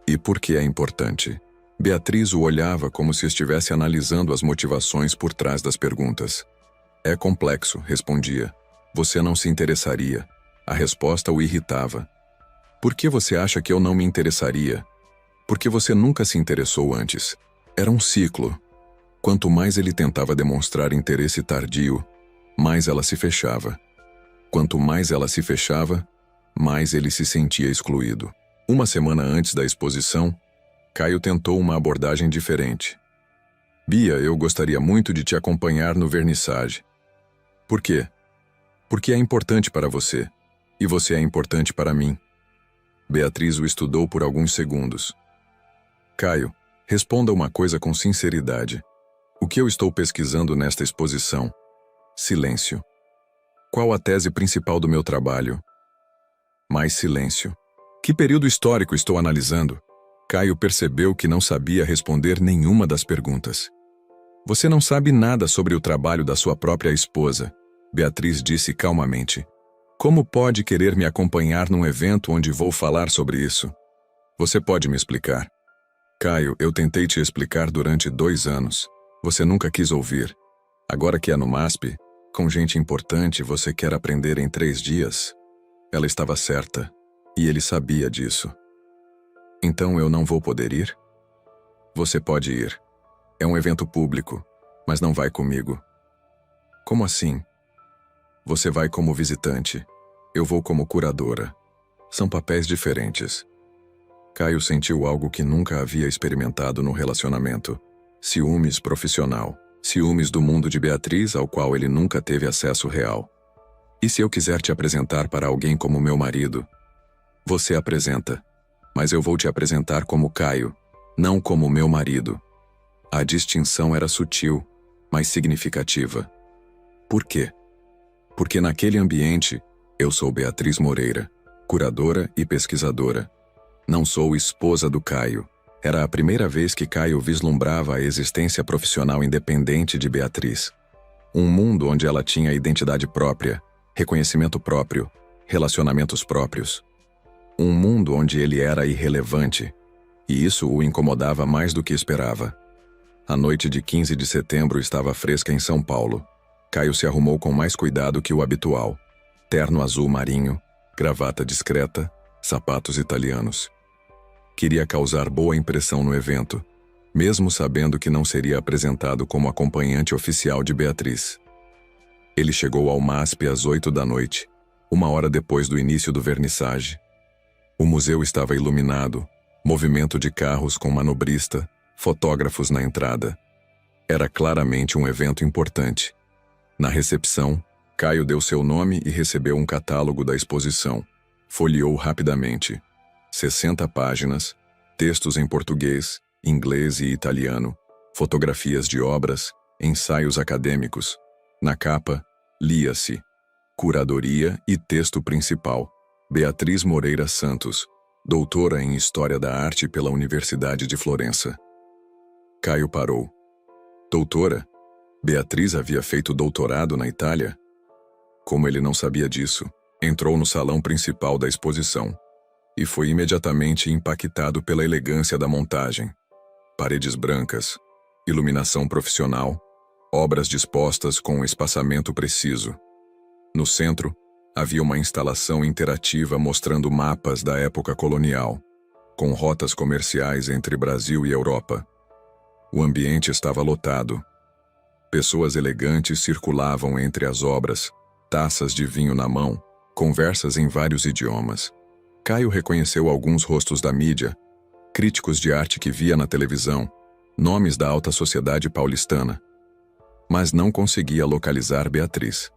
E por que é importante? Beatriz o olhava como se estivesse analisando as motivações por trás das perguntas. É complexo, respondia. Você não se interessaria. A resposta o irritava. Por que você acha que eu não me interessaria? Porque você nunca se interessou antes. Era um ciclo. Quanto mais ele tentava demonstrar interesse tardio, mais ela se fechava. Quanto mais ela se fechava, mais ele se sentia excluído. Uma semana antes da exposição, Caio tentou uma abordagem diferente. Bia, eu gostaria muito de te acompanhar no vernissage. Por quê? Porque é importante para você, e você é importante para mim. Beatriz o estudou por alguns segundos. Caio, responda uma coisa com sinceridade. O que eu estou pesquisando nesta exposição? Silêncio. Qual a tese principal do meu trabalho? Mais silêncio. Que período histórico estou analisando? Caio percebeu que não sabia responder nenhuma das perguntas. Você não sabe nada sobre o trabalho da sua própria esposa, Beatriz disse calmamente. Como pode querer me acompanhar num evento onde vou falar sobre isso? Você pode me explicar? Caio, eu tentei te explicar durante 2 anos. Você nunca quis ouvir. Agora que é no MASP, com gente importante, você quer aprender em 3 dias? Ela estava certa, e ele sabia disso. Então eu não vou poder ir? Você pode ir. É um evento público, mas não vai comigo. Como assim? Você vai como visitante. Eu vou como curadora. São papéis diferentes. Caio sentiu algo que nunca havia experimentado no relacionamento. Ciúmes profissional. Ciúmes do mundo de Beatriz ao qual ele nunca teve acesso real. E se eu quiser te apresentar para alguém como meu marido? Você apresenta. Mas eu vou te apresentar como Caio, não como meu marido. A distinção era sutil, mas significativa. Por quê? Porque naquele ambiente, eu sou Beatriz Moreira, curadora e pesquisadora. Não sou esposa do Caio. Era a primeira vez que Caio vislumbrava a existência profissional independente de Beatriz. Um mundo onde ela tinha identidade própria, reconhecimento próprio, relacionamentos próprios. Um mundo onde ele era irrelevante, e isso o incomodava mais do que esperava. A noite de 15 de setembro estava fresca em São Paulo. Caio se arrumou com mais cuidado que o habitual. Terno azul marinho, gravata discreta, sapatos italianos. Queria causar boa impressão no evento, mesmo sabendo que não seria apresentado como acompanhante oficial de Beatriz. Ele chegou ao MASP às 8 da noite, 1 hora depois do início do vernissage. O museu estava iluminado, movimento de carros com manobrista, fotógrafos na entrada. Era claramente um evento importante. Na recepção, Caio deu seu nome e recebeu um catálogo da exposição. Folheou rapidamente. 60 páginas, textos em português, inglês e italiano, fotografias de obras, ensaios acadêmicos. Na capa, lia-se: Curadoria e texto principal. Beatriz Moreira Santos, doutora em História da Arte pela Universidade de Florença. Caio parou. Doutora? Beatriz havia feito doutorado na Itália? Como ele não sabia disso, entrou no salão principal da exposição e foi imediatamente impactado pela elegância da montagem. Paredes brancas, iluminação profissional, obras dispostas com um espaçamento preciso. No centro, havia uma instalação interativa mostrando mapas da época colonial, com rotas comerciais entre Brasil e Europa. O ambiente estava lotado. Pessoas elegantes circulavam entre as obras, taças de vinho na mão, conversas em vários idiomas. Caio reconheceu alguns rostos da mídia, críticos de arte que via na televisão, nomes da alta sociedade paulistana. Mas não conseguia localizar Beatriz.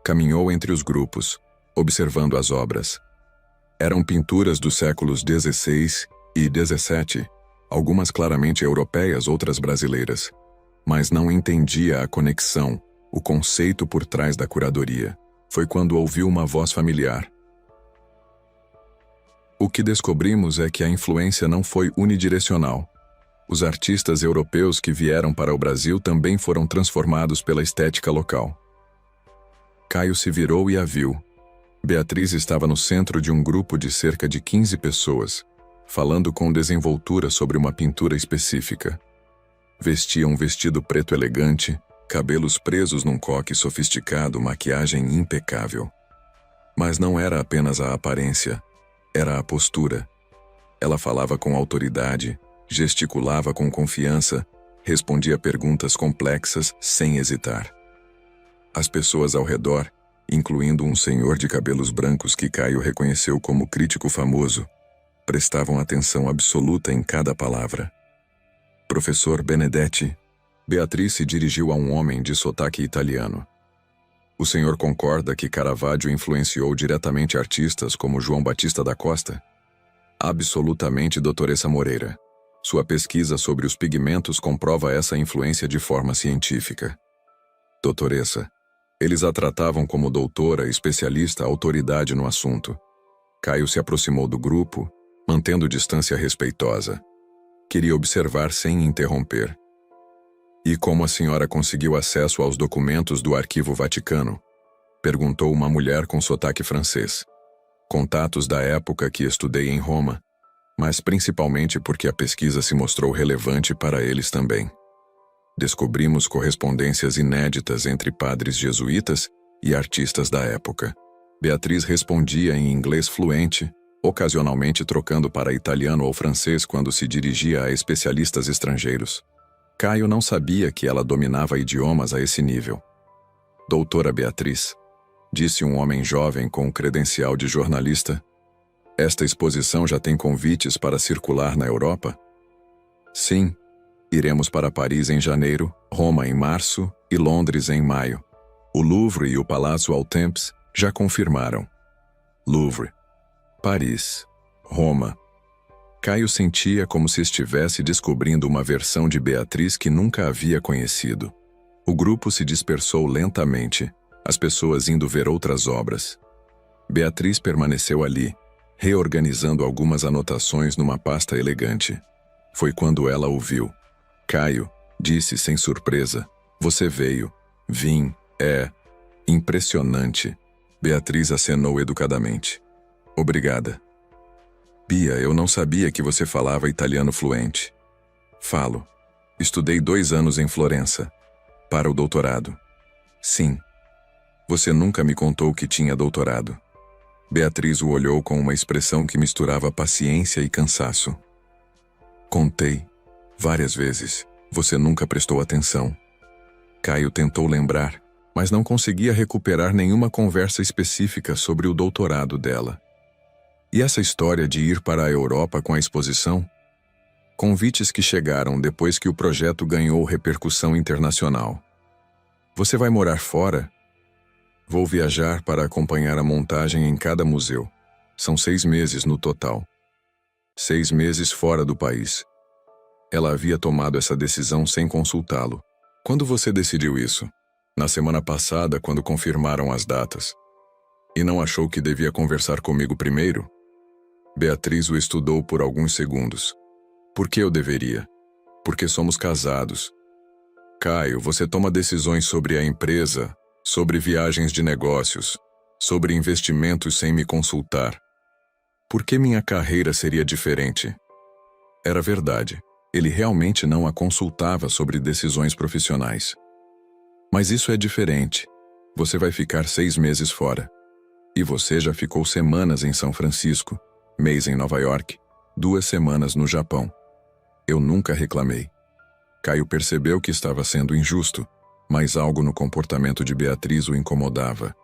Caminhou entre os grupos, observando as obras. Eram pinturas dos séculos XVI e XVII, algumas claramente europeias, outras brasileiras. Mas não entendia a conexão, o conceito por trás da curadoria. Foi quando ouviu uma voz familiar. O que descobrimos é que a influência não foi unidirecional. Os artistas europeus que vieram para o Brasil também foram transformados pela estética local. Caio se virou e a viu. Beatriz estava no centro de um grupo de cerca de 15 pessoas, falando com desenvoltura sobre uma pintura específica. Vestia um vestido preto elegante, cabelos presos num coque sofisticado, maquiagem impecável. Mas não era apenas a aparência, era a postura. Ela falava com autoridade, gesticulava com confiança, respondia perguntas complexas sem hesitar. As pessoas ao redor, incluindo um senhor de cabelos brancos que Caio reconheceu como crítico famoso, prestavam atenção absoluta em cada palavra. Professor Benedetti, Beatriz se dirigiu a um homem de sotaque italiano. O senhor concorda que Caravaggio influenciou diretamente artistas como João Batista da Costa? Absolutamente, doutoressa Moreira. Sua pesquisa sobre os pigmentos comprova essa influência de forma científica. Doutoressa, eles a tratavam como doutora, especialista, autoridade no assunto. Caio se aproximou do grupo mantendo distância respeitosa. Queria observar sem interromper. E como a senhora conseguiu acesso aos documentos do Arquivo Vaticano? Perguntou uma mulher com sotaque francês. Contatos da época que estudei em Roma, mas principalmente porque a pesquisa se mostrou relevante para eles também. Descobrimos correspondências inéditas entre padres jesuítas e artistas da época. Beatriz respondia em inglês fluente, ocasionalmente trocando para italiano ou francês quando se dirigia a especialistas estrangeiros. Caio não sabia que ela dominava idiomas a esse nível. Doutora Beatriz, disse um homem jovem com credencial de jornalista, esta exposição já tem convites para circular na Europa? Sim. Iremos para Paris em janeiro, Roma em março e Londres em maio. O Louvre e o Palácio Altemps já confirmaram. Louvre, Paris, Roma. Caio sentia como se estivesse descobrindo uma versão de Beatriz que nunca havia conhecido. O grupo se dispersou lentamente, as pessoas indo ver outras obras. Beatriz permaneceu ali, reorganizando algumas anotações numa pasta elegante. Foi quando ela ouviu. Caio, disse sem surpresa, você veio. Vim, impressionante. Beatriz acenou educadamente. Obrigada. Bia, eu não sabia que você falava italiano fluente. Falo. Estudei 2 anos em Florença. Para o doutorado. Sim. Você nunca me contou que tinha doutorado. Beatriz o olhou com uma expressão que misturava paciência e cansaço. Contei. Várias vezes. Você nunca prestou atenção. Caio tentou lembrar, mas não conseguia recuperar nenhuma conversa específica sobre o doutorado dela. E essa história de ir para a Europa com a exposição? Convites que chegaram depois que o projeto ganhou repercussão internacional. Você vai morar fora? Vou viajar para acompanhar a montagem em cada museu. São 6 meses no total. 6 meses fora do país. Ela havia tomado essa decisão sem consultá-lo. Quando você decidiu isso? Na semana passada, quando confirmaram as datas. E não achou que devia conversar comigo primeiro? Beatriz o estudou por alguns segundos. Por que eu deveria? Porque somos casados. Caio, você toma decisões sobre a empresa, sobre viagens de negócios, sobre investimentos sem me consultar. Por que minha carreira seria diferente? Era verdade. Ele realmente não a consultava sobre decisões profissionais. Mas isso é diferente. Você vai ficar 6 meses fora. E você já ficou semanas em São Francisco, mês em Nova York, 2 semanas no Japão. Eu nunca reclamei. Caio percebeu que estava sendo injusto, mas algo no comportamento de Beatriz o incomodava.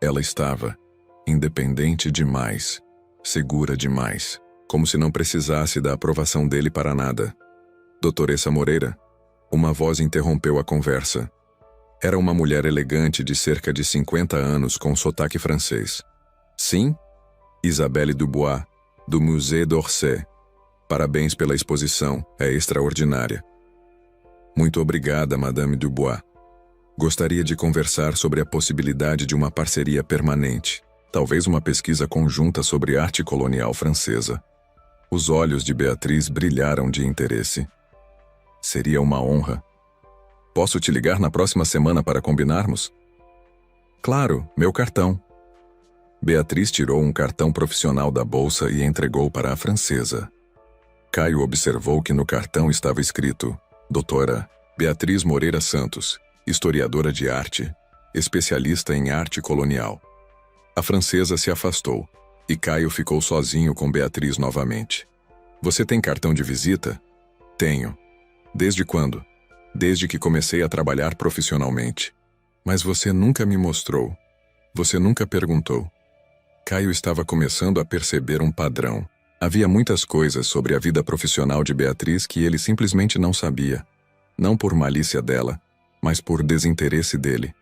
Ela estava independente demais, segura demais, como se não precisasse da aprovação dele para nada. Doutoressa Moreira, uma voz interrompeu a conversa. Era uma mulher elegante de cerca de 50 anos com sotaque francês. Sim? Isabelle Dubois, do Musée d'Orsay. Parabéns pela exposição, é extraordinária. Muito obrigada, Madame Dubois. Gostaria de conversar sobre a possibilidade de uma parceria permanente, talvez uma pesquisa conjunta sobre arte colonial francesa. Os olhos de Beatriz brilharam de interesse. Seria uma honra. Posso te ligar na próxima semana para combinarmos? Claro, meu cartão. Beatriz tirou um cartão profissional da bolsa e entregou para a francesa. Caio observou que no cartão estava escrito: Doutora Beatriz Moreira Santos, historiadora de arte, especialista em arte colonial. A francesa se afastou, e Caio ficou sozinho com Beatriz novamente. Você tem cartão de visita? Tenho. Desde quando? Desde que comecei a trabalhar profissionalmente. Mas você nunca me mostrou. Você nunca perguntou. Caio estava começando a perceber um padrão. Havia muitas coisas sobre a vida profissional de Beatriz que ele simplesmente não sabia. Não por malícia dela, mas por desinteresse dele.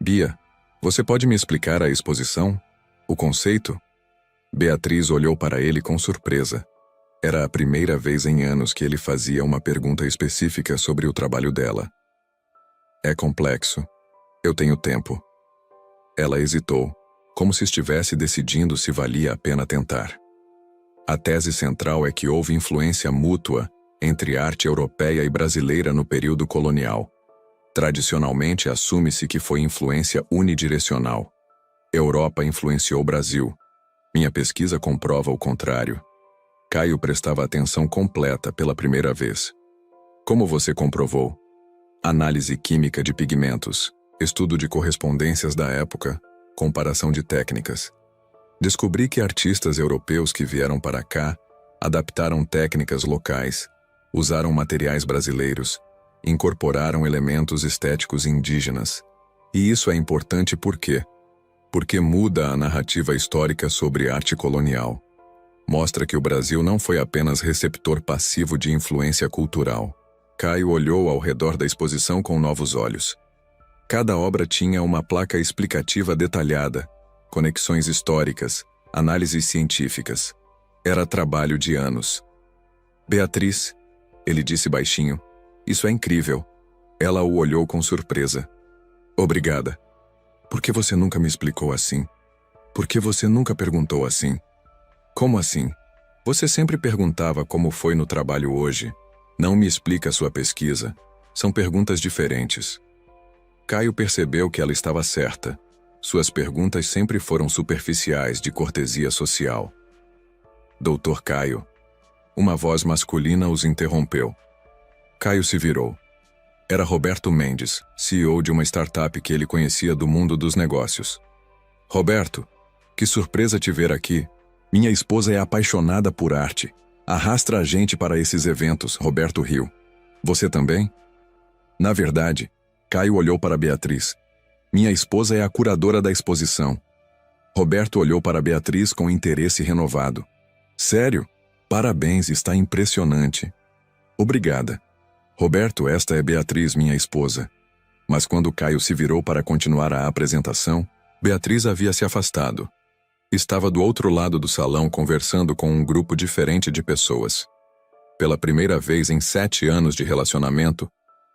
Bia, você pode me explicar a exposição? O conceito? Beatriz olhou para ele com surpresa. Era a primeira vez em anos que ele fazia uma pergunta específica sobre o trabalho dela. É complexo. Eu tenho tempo. Ela hesitou, como se estivesse decidindo se valia a pena tentar. A tese central é que houve influência mútua entre arte europeia e brasileira no período colonial. Tradicionalmente, assume-se que foi influência unidirecional. Europa influenciou o Brasil. Minha pesquisa comprova o contrário. Caio prestava atenção completa pela primeira vez. Como você comprovou? Análise química de pigmentos, estudo de correspondências da época, comparação de técnicas. Descobri que artistas europeus que vieram para cá adaptaram técnicas locais, usaram materiais brasileiros, incorporaram elementos estéticos indígenas. E isso é importante por quê? Porque muda a narrativa histórica sobre arte colonial. Mostra que o Brasil não foi apenas receptor passivo de influência cultural. Caio olhou ao redor da exposição com novos olhos. Cada obra tinha uma placa explicativa detalhada, conexões históricas, análises científicas. Era trabalho de anos. Beatriz, ele disse baixinho, isso é incrível. Ela o olhou com surpresa. Obrigada. Por que você nunca me explicou assim? Por que você nunca perguntou assim? Como assim? Você sempre perguntava como foi no trabalho hoje. Não me explica sua pesquisa. São perguntas diferentes. Caio percebeu que ela estava certa. Suas perguntas sempre foram superficiais, de cortesia social. Doutor Caio. Uma voz masculina os interrompeu. Caio se virou. Era Roberto Mendes, CEO de uma startup que ele conhecia do mundo dos negócios. Roberto, que surpresa te ver aqui. Minha esposa é apaixonada por arte. Arrastra a gente para esses eventos, Roberto riu. Você também? Na verdade, Caio olhou para Beatriz. Minha esposa é a curadora da exposição. Roberto olhou para Beatriz com interesse renovado. Sério? Parabéns, está impressionante. Obrigada. Roberto, esta é Beatriz, minha esposa. Mas quando Caio se virou para continuar a apresentação, Beatriz havia se afastado. Estava do outro lado do salão conversando com um grupo diferente de pessoas. Pela primeira vez em 7 anos de relacionamento,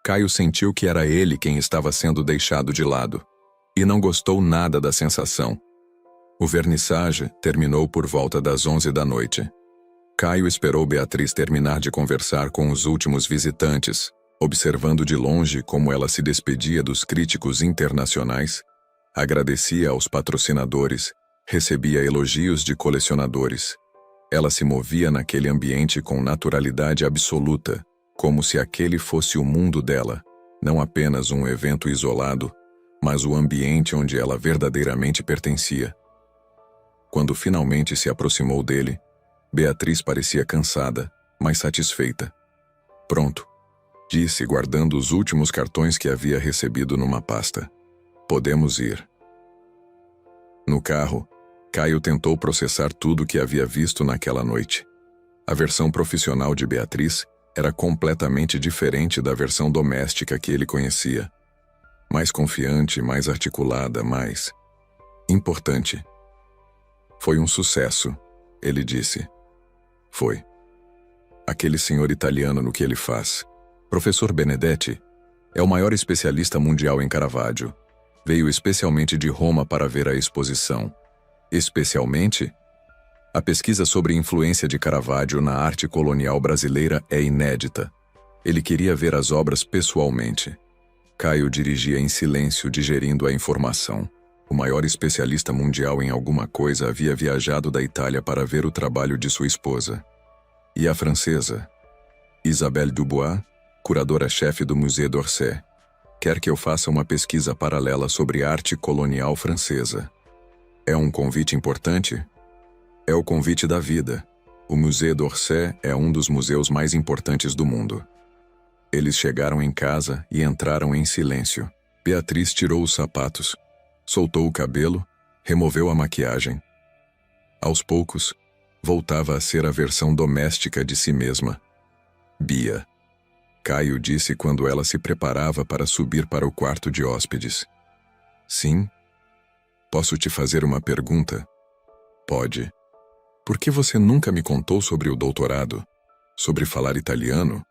Caio sentiu que era ele quem estava sendo deixado de lado. E não gostou nada da sensação. O vernissage terminou por volta das 11 da noite. Caio esperou Beatriz terminar de conversar com os últimos visitantes, observando de longe como ela se despedia dos críticos internacionais, agradecia aos patrocinadores, recebia elogios de colecionadores. Ela se movia naquele ambiente com naturalidade absoluta, como se aquele fosse o mundo dela, não apenas um evento isolado, mas o ambiente onde ela verdadeiramente pertencia. Quando finalmente se aproximou dele, Beatriz parecia cansada, mas satisfeita. Pronto, disse, guardando os últimos cartões que havia recebido numa pasta. Podemos ir. No carro, Caio tentou processar tudo o que havia visto naquela noite. A versão profissional de Beatriz era completamente diferente da versão doméstica que ele conhecia. Mais confiante, mais articulada, mais importante. Foi um sucesso, ele disse. Foi. Aquele senhor italiano no que ele faz. Professor Benedetti é o maior especialista mundial em Caravaggio. Veio especialmente de Roma para ver a exposição. Especialmente? A pesquisa sobre a influência de Caravaggio na arte colonial brasileira é inédita. Ele queria ver as obras pessoalmente. Caio dirigia em silêncio, digerindo a informação. O maior especialista mundial em alguma coisa havia viajado da Itália para ver o trabalho de sua esposa. E a francesa? Isabelle Dubois, curadora-chefe do Musée d'Orsay, quer que eu faça uma pesquisa paralela sobre arte colonial francesa. É um convite importante? É o convite da vida. O Musée d'Orsay é um dos museus mais importantes do mundo. Eles chegaram em casa e entraram em silêncio. Beatriz tirou os sapatos, soltou o cabelo, removeu a maquiagem. Aos poucos, voltava a ser a versão doméstica de si mesma. Bia. Caio disse quando ela se preparava para subir para o quarto de hóspedes. Sim? Posso te fazer uma pergunta? Pode. Por que você nunca me contou sobre o doutorado? Sobre falar italiano?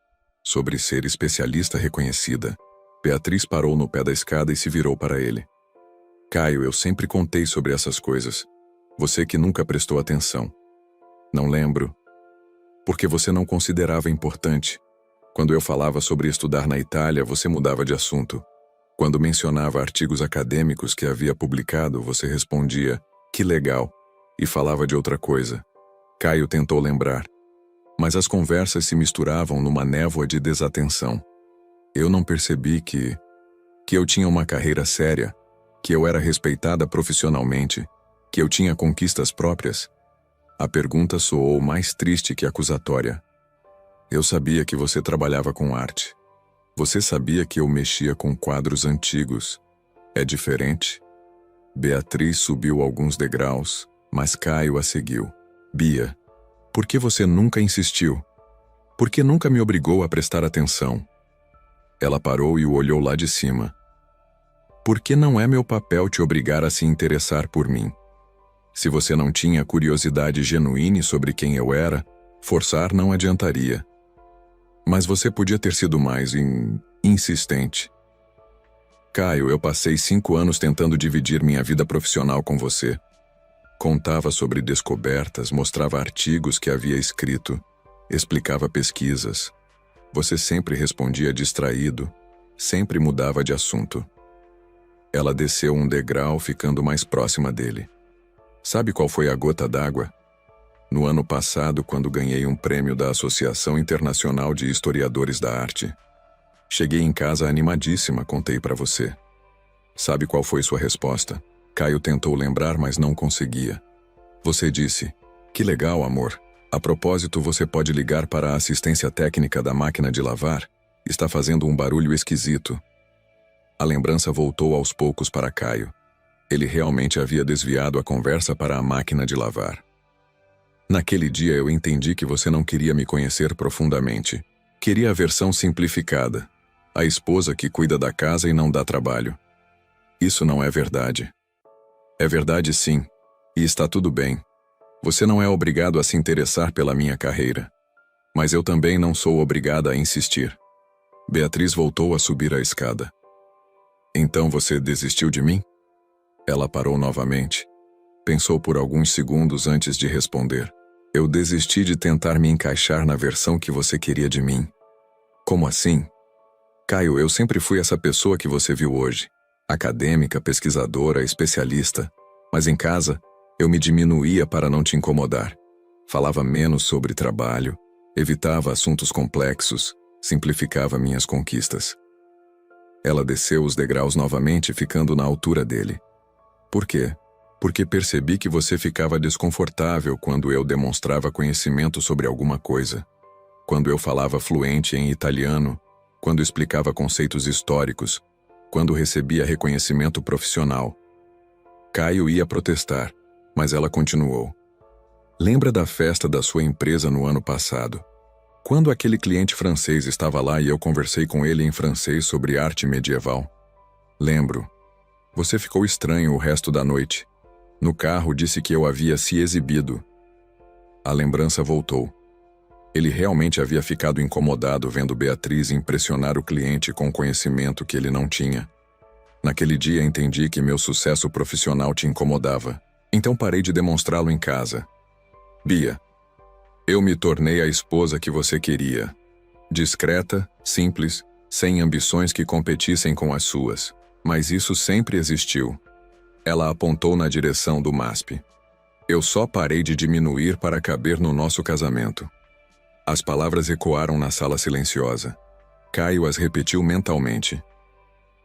Sobre ser especialista reconhecida? Beatriz parou no pé da escada e se virou para ele. Caio, eu sempre contei sobre essas coisas. Você que nunca prestou atenção. Não lembro. Porque você não considerava importante. Quando eu falava sobre estudar na Itália, você mudava de assunto. Quando mencionava artigos acadêmicos que havia publicado, você respondia, que legal, e falava de outra coisa. Caio tentou lembrar. Mas as conversas se misturavam numa névoa de desatenção. Eu não percebi que eu tinha uma carreira séria, que eu era respeitada profissionalmente, que eu tinha conquistas próprias. A pergunta soou mais triste que acusatória. Eu sabia que você trabalhava com arte. Você sabia que eu mexia com quadros antigos. É diferente? Beatriz subiu alguns degraus, mas Caio a seguiu. Bia, por que você nunca insistiu? Por que nunca me obrigou a prestar atenção? Ela parou e o olhou lá de cima. Porque não é meu papel te obrigar a se interessar por mim. Se você não tinha curiosidade genuína sobre quem eu era, forçar não adiantaria. Mas você podia ter sido mais insistente. Caio, eu passei 5 anos tentando dividir minha vida profissional com você. Contava sobre descobertas, mostrava artigos que havia escrito, explicava pesquisas. Você sempre respondia distraído, sempre mudava de assunto. Ela desceu um degrau, ficando mais próxima dele. Sabe qual foi a gota d'água? No ano passado, quando ganhei um prêmio da Associação Internacional de Historiadores da Arte. Cheguei em casa animadíssima, contei para você. Sabe qual foi sua resposta? Caio tentou lembrar, mas não conseguia. Você disse, que legal, amor. A propósito, você pode ligar para a assistência técnica da máquina de lavar? Está fazendo um barulho esquisito. A lembrança voltou aos poucos para Caio. Ele realmente havia desviado a conversa para a máquina de lavar. Naquele dia eu entendi que você não queria me conhecer profundamente. Queria a versão simplificada. A esposa que cuida da casa e não dá trabalho. Isso não é verdade. É verdade sim. E está tudo bem. Você não é obrigado a se interessar pela minha carreira. Mas eu também não sou obrigada a insistir. Beatriz voltou a subir a escada. Então você desistiu de mim? Ela parou novamente. Pensou por alguns segundos antes de responder. Eu desisti de tentar me encaixar na versão que você queria de mim. Como assim? Caio, eu sempre fui essa pessoa que você viu hoje. Acadêmica, pesquisadora, especialista. Mas em casa, eu me diminuía para não te incomodar. Falava menos sobre trabalho, evitava assuntos complexos, simplificava minhas conquistas. Ela desceu os degraus novamente, ficando na altura dele. Por quê? Porque percebi que você ficava desconfortável quando eu demonstrava conhecimento sobre alguma coisa. Quando eu falava fluente em italiano, quando explicava conceitos históricos, quando recebia reconhecimento profissional. Caio ia protestar, mas ela continuou. Lembra da festa da sua empresa no ano passado? Quando aquele cliente francês estava lá e eu conversei com ele em francês sobre arte medieval? Lembro. Você ficou estranho o resto da noite. No carro disse que eu havia se exibido. A lembrança voltou. Ele realmente havia ficado incomodado vendo Beatriz impressionar o cliente com conhecimento que ele não tinha. Naquele dia entendi que meu sucesso profissional te incomodava. Então parei de demonstrá-lo em casa. Bia, eu me tornei a esposa que você queria. Discreta, simples, sem ambições que competissem com as suas. Mas isso sempre existiu. Ela apontou na direção do MASP. Eu só parei de diminuir para caber no nosso casamento. As palavras ecoaram na sala silenciosa. Caio as repetiu mentalmente.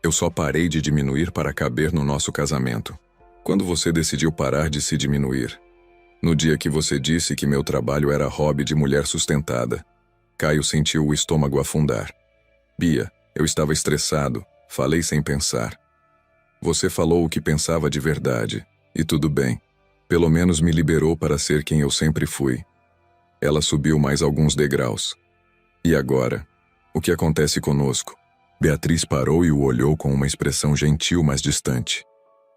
Eu só parei de diminuir para caber no nosso casamento. Quando você decidiu parar de se diminuir? No dia que você disse que meu trabalho era hobby de mulher sustentada. Caio sentiu o estômago afundar. Bia, eu estava estressado, falei sem pensar. Você falou o que pensava de verdade, e tudo bem. Pelo menos me liberou para ser quem eu sempre fui. Ela subiu mais alguns degraus. E agora? O que acontece conosco? Beatriz parou e o olhou com uma expressão gentil, mas distante.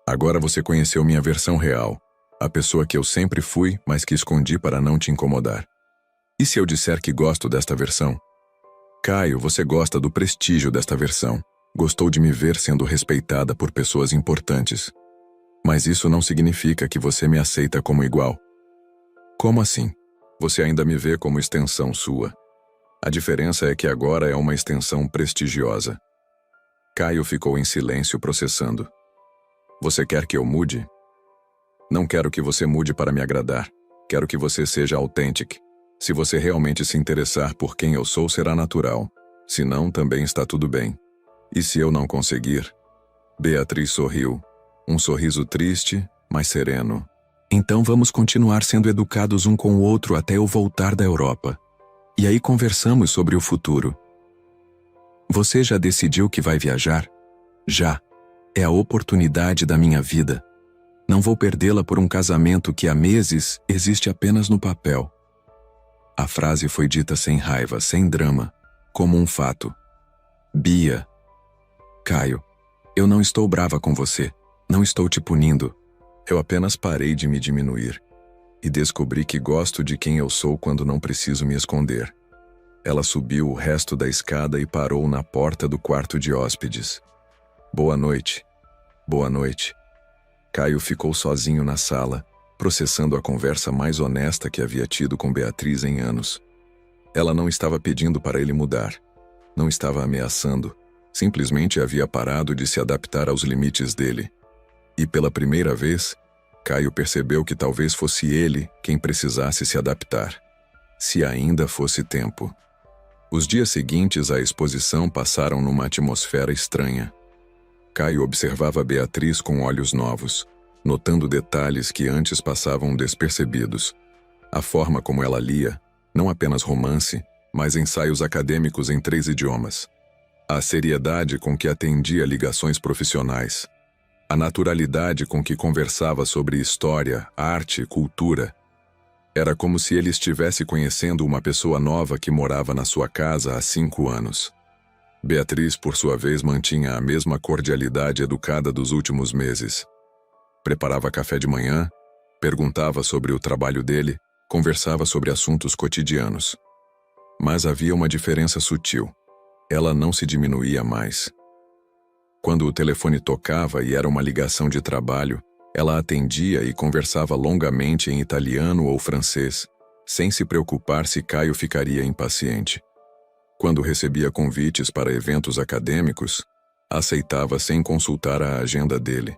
Agora você conheceu minha versão real. A pessoa que eu sempre fui, mas que escondi para não te incomodar. E se eu disser que gosto desta versão? Caio, você gosta do prestígio desta versão. Gostou de me ver sendo respeitada por pessoas importantes. Mas isso não significa que você me aceita como igual. Como assim? Você ainda me vê como extensão sua. A diferença é que agora é uma extensão prestigiosa. Caio ficou em silêncio processando. Você quer que eu mude? Não quero que você mude para me agradar. Quero que você seja autêntico. Se você realmente se interessar por quem eu sou, será natural. Se não, também está tudo bem. E se eu não conseguir? Beatriz sorriu. Um sorriso triste, mas sereno. Então vamos continuar sendo educados um com o outro até eu voltar da Europa. E aí conversamos sobre o futuro. Você já decidiu que vai viajar? Já. É a oportunidade da minha vida. Não vou perdê-la por um casamento que há meses existe apenas no papel. A frase foi dita sem raiva, sem drama, como um fato. Bia. Caio, eu não estou brava com você. Não estou te punindo. Eu apenas parei de me diminuir. E descobri que gosto de quem eu sou quando não preciso me esconder. Ela subiu o resto da escada e parou na porta do quarto de hóspedes. Boa noite. Boa noite. Caio ficou sozinho na sala, processando a conversa mais honesta que havia tido com Beatriz em anos. Ela não estava pedindo para ele mudar. Não estava ameaçando. Simplesmente havia parado de se adaptar aos limites dele. E pela primeira vez, Caio percebeu que talvez fosse ele quem precisasse se adaptar. Se ainda fosse tempo. Os dias seguintes à exposição passaram numa atmosfera estranha. Caio observava Beatriz com olhos novos, notando detalhes que antes passavam despercebidos. A forma como ela lia, não apenas romance, mas ensaios acadêmicos em 3 idiomas. A seriedade com que atendia ligações profissionais. A naturalidade com que conversava sobre história, arte e cultura. Era como se ele estivesse conhecendo uma pessoa nova que morava na sua casa há 5 anos. Beatriz, por sua vez, mantinha a mesma cordialidade educada dos últimos meses. Preparava café de manhã, perguntava sobre o trabalho dele, conversava sobre assuntos cotidianos. Mas havia uma diferença sutil. Ela não se diminuía mais. Quando o telefone tocava e era uma ligação de trabalho, ela atendia e conversava longamente em italiano ou francês, sem se preocupar se Caio ficaria impaciente. Quando recebia convites para eventos acadêmicos, aceitava sem consultar a agenda dele.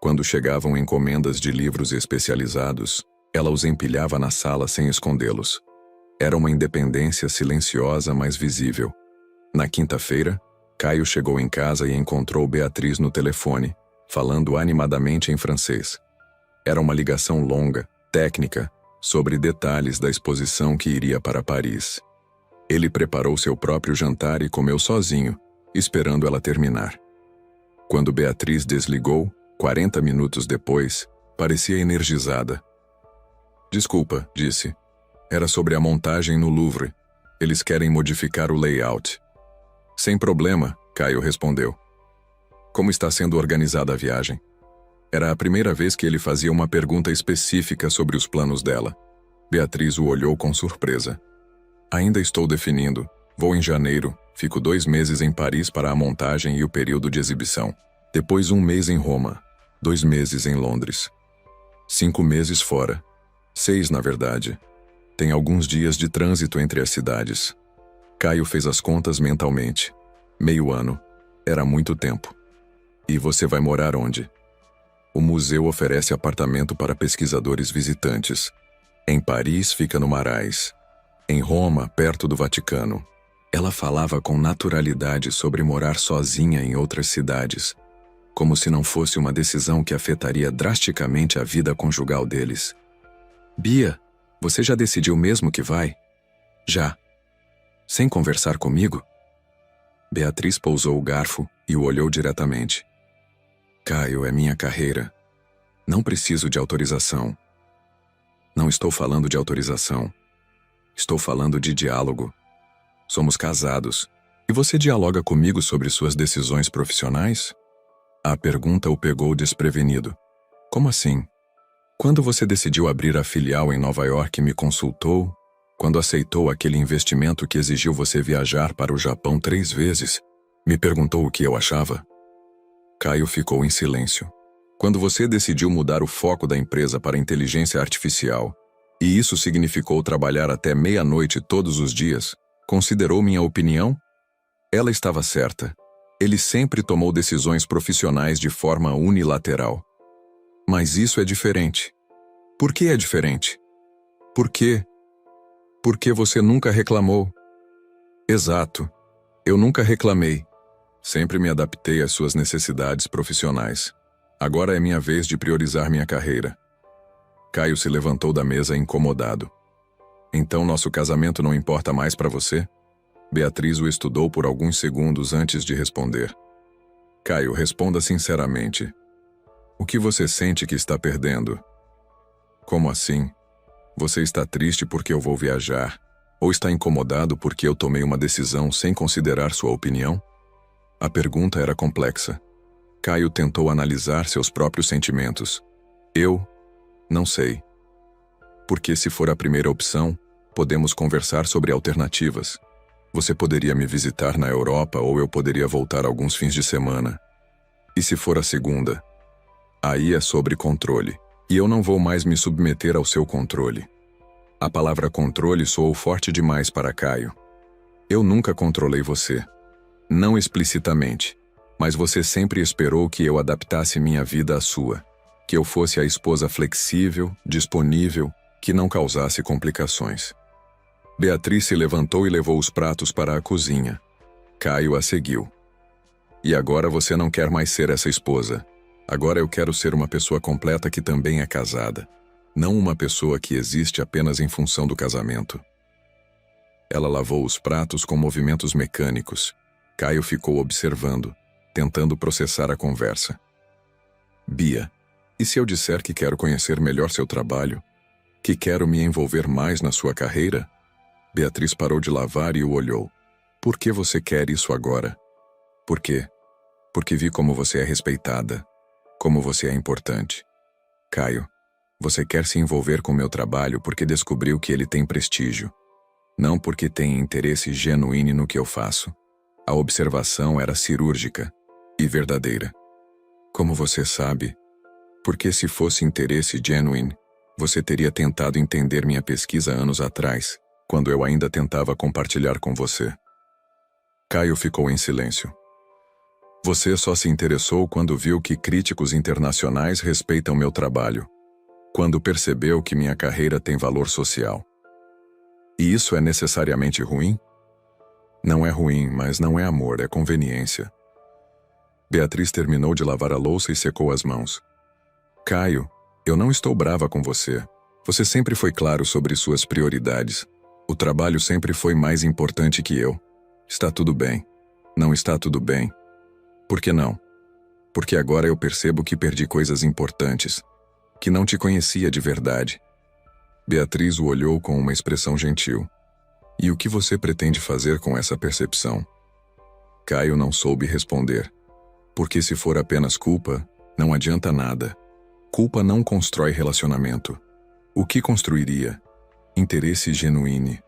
Quando chegavam encomendas de livros especializados, ela os empilhava na sala sem escondê-los. Era uma independência silenciosa, mas visível. Na quinta-feira, Caio chegou em casa e encontrou Beatriz no telefone, falando animadamente em francês. Era uma ligação longa, técnica, sobre detalhes da exposição que iria para Paris. Ele preparou seu próprio jantar e comeu sozinho, esperando ela terminar. Quando Beatriz desligou, 40 minutos depois, parecia energizada. Desculpa, disse. Era sobre a montagem no Louvre. Eles querem modificar o layout. Sem problema, Caio respondeu. Como está sendo organizada a viagem? Era a primeira vez que ele fazia uma pergunta específica sobre os planos dela. Beatriz o olhou com surpresa. Ainda estou definindo. Vou em janeiro, fico 2 meses em Paris para a montagem e o período de exibição. Depois 1 mês em Roma, 2 meses em Londres. 5 meses fora. 6, na verdade. Tem alguns dias de trânsito entre as cidades. Caio fez as contas mentalmente. Meio ano. Era muito tempo. E você vai morar onde? O museu oferece apartamento para pesquisadores visitantes. Em Paris fica no Marais. Em Roma, perto do Vaticano. Ela falava com naturalidade sobre morar sozinha em outras cidades, como se não fosse uma decisão que afetaria drasticamente a vida conjugal deles. Bia, você já decidiu mesmo que vai? Já. Sem conversar comigo? Beatriz pousou o garfo e o olhou diretamente. Caio, é minha carreira. Não preciso de autorização. Não estou falando de autorização. Estou falando de diálogo. Somos casados. E você dialoga comigo sobre suas decisões profissionais? A pergunta o pegou desprevenido. Como assim? Quando você decidiu abrir a filial em Nova York, me consultou? Quando aceitou aquele investimento que exigiu você viajar para o Japão 3 vezes, me perguntou o que eu achava? Caio ficou em silêncio. Quando você decidiu mudar o foco da empresa para a inteligência artificial, E isso significou trabalhar até meia-noite todos os dias? Considerou minha opinião? Ela estava certa. Ele sempre tomou decisões profissionais de forma unilateral. Mas isso é diferente. Por que é diferente? Por quê? Porque você nunca reclamou. Exato. Eu nunca reclamei. Sempre me adaptei às suas necessidades profissionais. Agora é minha vez de priorizar minha carreira. Caio se levantou da mesa incomodado. Então nosso casamento não importa mais para você? Beatriz o estudou por alguns segundos antes de responder. Caio, responda sinceramente. O que você sente que está perdendo? Como assim? Você está triste porque eu vou viajar? Ou está incomodado porque eu tomei uma decisão sem considerar sua opinião? A pergunta era complexa. Caio tentou analisar seus próprios sentimentos. Eu? Não sei. Porque se for a primeira opção, podemos conversar sobre alternativas. Você poderia me visitar na Europa ou eu poderia voltar alguns fins de semana. E se for a segunda? Aí é sobre controle. E eu não vou mais me submeter ao seu controle. A palavra controle soou forte demais para Caio. Eu nunca controlei você. Não explicitamente. Mas você sempre esperou que eu adaptasse minha vida à sua. Que eu fosse a esposa flexível, disponível, que não causasse complicações. Beatriz se levantou e levou os pratos para a cozinha. Caio a seguiu. E agora você não quer mais ser essa esposa. Agora eu quero ser uma pessoa completa que também é casada. Não uma pessoa que existe apenas em função do casamento. Ela lavou os pratos com movimentos mecânicos. Caio ficou observando, tentando processar a conversa. Bia, e se eu disser que quero conhecer melhor seu trabalho? Que quero me envolver mais na sua carreira? Beatriz parou de lavar e o olhou. Por que você quer isso agora? Por quê? Porque vi como você é respeitada. Como você é importante. Caio, você quer se envolver com meu trabalho porque descobriu que ele tem prestígio. Não porque tem interesse genuíno no que eu faço. A observação era cirúrgica e verdadeira. Como você sabe? Porque se fosse interesse genuíno, você teria tentado entender minha pesquisa anos atrás, quando eu ainda tentava compartilhar com você. Caio ficou em silêncio. Você só se interessou quando viu que críticos internacionais respeitam meu trabalho. Quando percebeu que minha carreira tem valor social. E isso é necessariamente ruim? Não é ruim, mas não é amor, é conveniência. Beatriz terminou de lavar a louça e secou as mãos. Caio, eu não estou brava com você. Você sempre foi claro sobre suas prioridades. O trabalho sempre foi mais importante que eu. Está tudo bem. Não está tudo bem. Por que não? Porque agora eu percebo que perdi coisas importantes. Que não te conhecia de verdade. Beatriz o olhou com uma expressão gentil. E o que você pretende fazer com essa percepção? Caio não soube responder. Porque se for apenas culpa, não adianta nada. Culpa não constrói relacionamento. O que construiria? Interesse genuíno.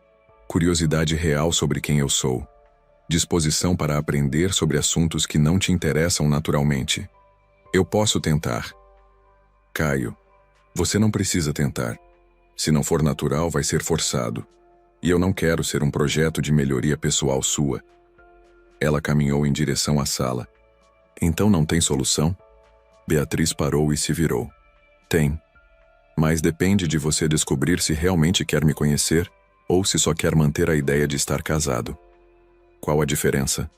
Curiosidade real sobre quem eu sou. Disposição para aprender sobre assuntos que não te interessam naturalmente. Eu posso tentar. Caio, você não precisa tentar. Se não for natural, vai ser forçado. E eu não quero ser um projeto de melhoria pessoal sua. Ela caminhou em direção à sala. Então não tem solução? Beatriz parou e se virou. Tem. Mas depende de você descobrir se realmente quer me conhecer ou se só quer manter a ideia de estar casado. Qual a diferença?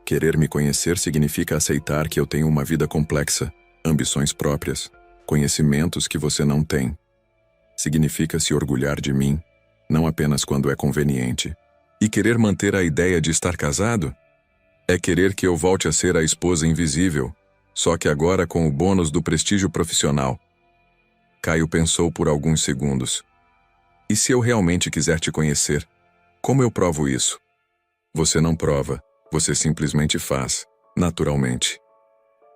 Querer me conhecer significa aceitar que eu tenho uma vida complexa, ambições próprias, conhecimentos que você não tem. Significa se orgulhar de mim, não apenas quando é conveniente. E querer manter a ideia de estar casado? É querer que eu volte a ser a esposa invisível, só que agora com o bônus do prestígio profissional. Caio pensou por alguns segundos. E se eu realmente quiser te conhecer? Como eu provo isso? Você não prova, você simplesmente faz, naturalmente.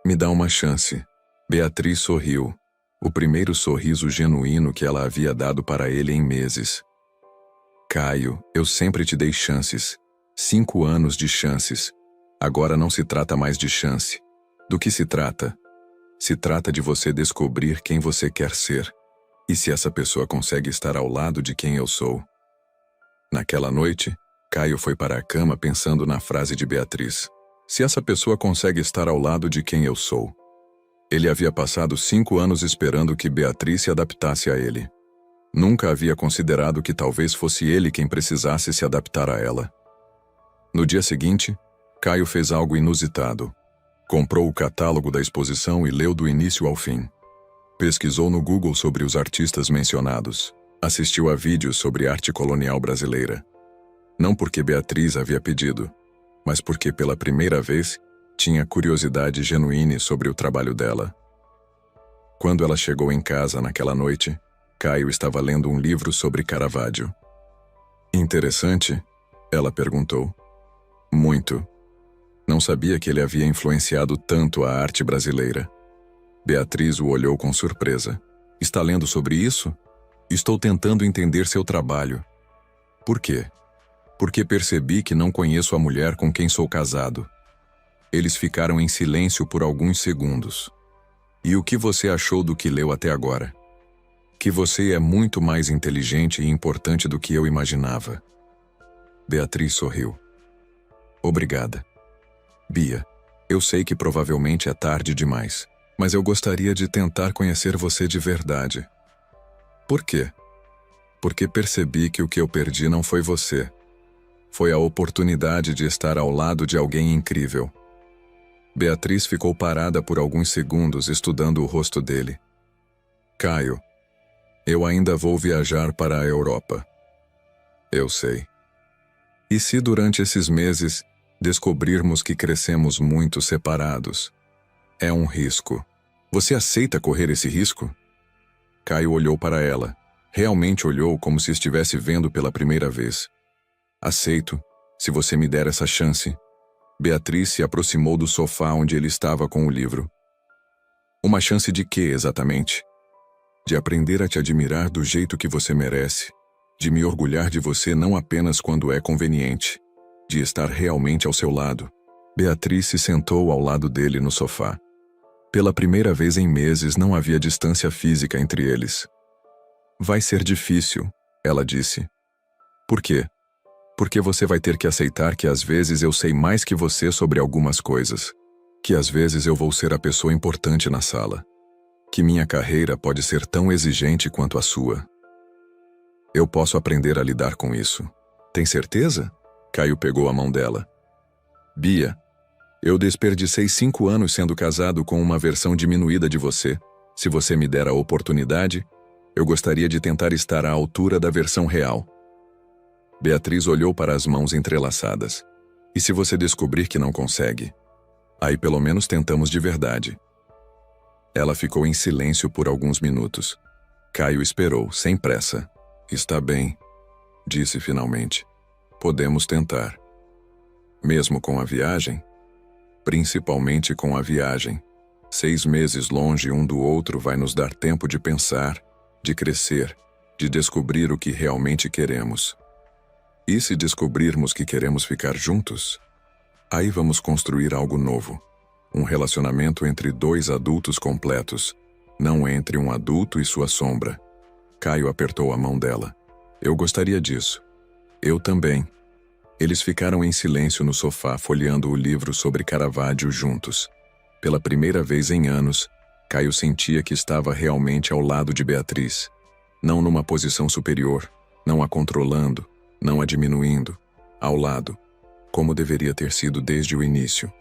Me dá uma chance. Beatriz sorriu. O primeiro sorriso genuíno que ela havia dado para ele em meses. Caio, eu sempre te dei chances. 5 anos de chances. Agora não se trata mais de chance. Do que se trata? Se trata de você descobrir quem você quer ser. E se essa pessoa consegue estar ao lado de quem eu sou? Naquela noite, Caio foi para a cama pensando na frase de Beatriz. Se essa pessoa consegue estar ao lado de quem eu sou. Ele havia passado 5 anos esperando que Beatriz se adaptasse a ele. Nunca havia considerado que talvez fosse ele quem precisasse se adaptar a ela. No dia seguinte, Caio fez algo inusitado. Comprou o catálogo da exposição e leu do início ao fim. Pesquisou no Google sobre os artistas mencionados. Assistiu a vídeos sobre arte colonial brasileira. Não porque Beatriz havia pedido, mas porque pela primeira vez tinha curiosidade genuína sobre o trabalho dela. Quando ela chegou em casa naquela noite, Caio estava lendo um livro sobre Caravaggio. Interessante? Ela perguntou. Muito. Não sabia que ele havia influenciado tanto a arte brasileira. Beatriz o olhou com surpresa. Está lendo sobre isso? Estou tentando entender seu trabalho. Por quê? Porque percebi que não conheço a mulher com quem sou casado. Eles ficaram em silêncio por alguns segundos. E o que você achou do que leu até agora? Que você é muito mais inteligente e importante do que eu imaginava. Beatriz sorriu. Obrigada. Bia, eu sei que provavelmente é tarde demais, mas eu gostaria de tentar conhecer você de verdade. Por quê? Porque percebi que o que eu perdi não foi você. Foi a oportunidade de estar ao lado de alguém incrível. Beatriz ficou parada por alguns segundos estudando o rosto dele. Caio, eu ainda vou viajar para a Europa. Eu sei. E se durante esses meses descobrirmos que crescemos muito separados? É um risco. Você aceita correr esse risco? Caio olhou para ela. Realmente olhou como se estivesse vendo pela primeira vez. Aceito, se você me der essa chance. Beatriz se aproximou do sofá onde ele estava com o livro. Uma chance de quê, exatamente? De aprender a te admirar do jeito que você merece. De me orgulhar de você não apenas quando é conveniente. De estar realmente ao seu lado. Beatriz se sentou ao lado dele no sofá. Pela primeira vez em meses não havia distância física entre eles. Vai ser difícil, ela disse. Por quê? Porque você vai ter que aceitar que às vezes eu sei mais que você sobre algumas coisas. Que às vezes eu vou ser a pessoa importante na sala. Que minha carreira pode ser tão exigente quanto a sua. Eu posso aprender a lidar com isso. Tem certeza? Caio pegou a mão dela. Bia, eu desperdicei 5 anos sendo casado com uma versão diminuída de você. Se você me der a oportunidade, eu gostaria de tentar estar à altura da versão real. Beatriz olhou para as mãos entrelaçadas. E se você descobrir que não consegue? Aí pelo menos tentamos de verdade. Ela ficou em silêncio por alguns minutos. Caio esperou, sem pressa. Está bem, disse finalmente. Podemos tentar. Mesmo com a viagem? Principalmente com a viagem. 6 meses longe um do outro vai nos dar tempo de pensar, de crescer, de descobrir o que realmente queremos. E se descobrirmos que queremos ficar juntos? Aí vamos construir algo novo. Um relacionamento entre 2 adultos completos, não entre um adulto e sua sombra. Caio apertou a mão dela. Eu gostaria disso. Eu também. Eles ficaram em silêncio no sofá folheando o livro sobre Caravaggio juntos. Pela primeira vez em anos, Caio sentia que estava realmente ao lado de Beatriz. Não numa posição superior, não a controlando, não a diminuindo, ao lado, como deveria ter sido desde o início.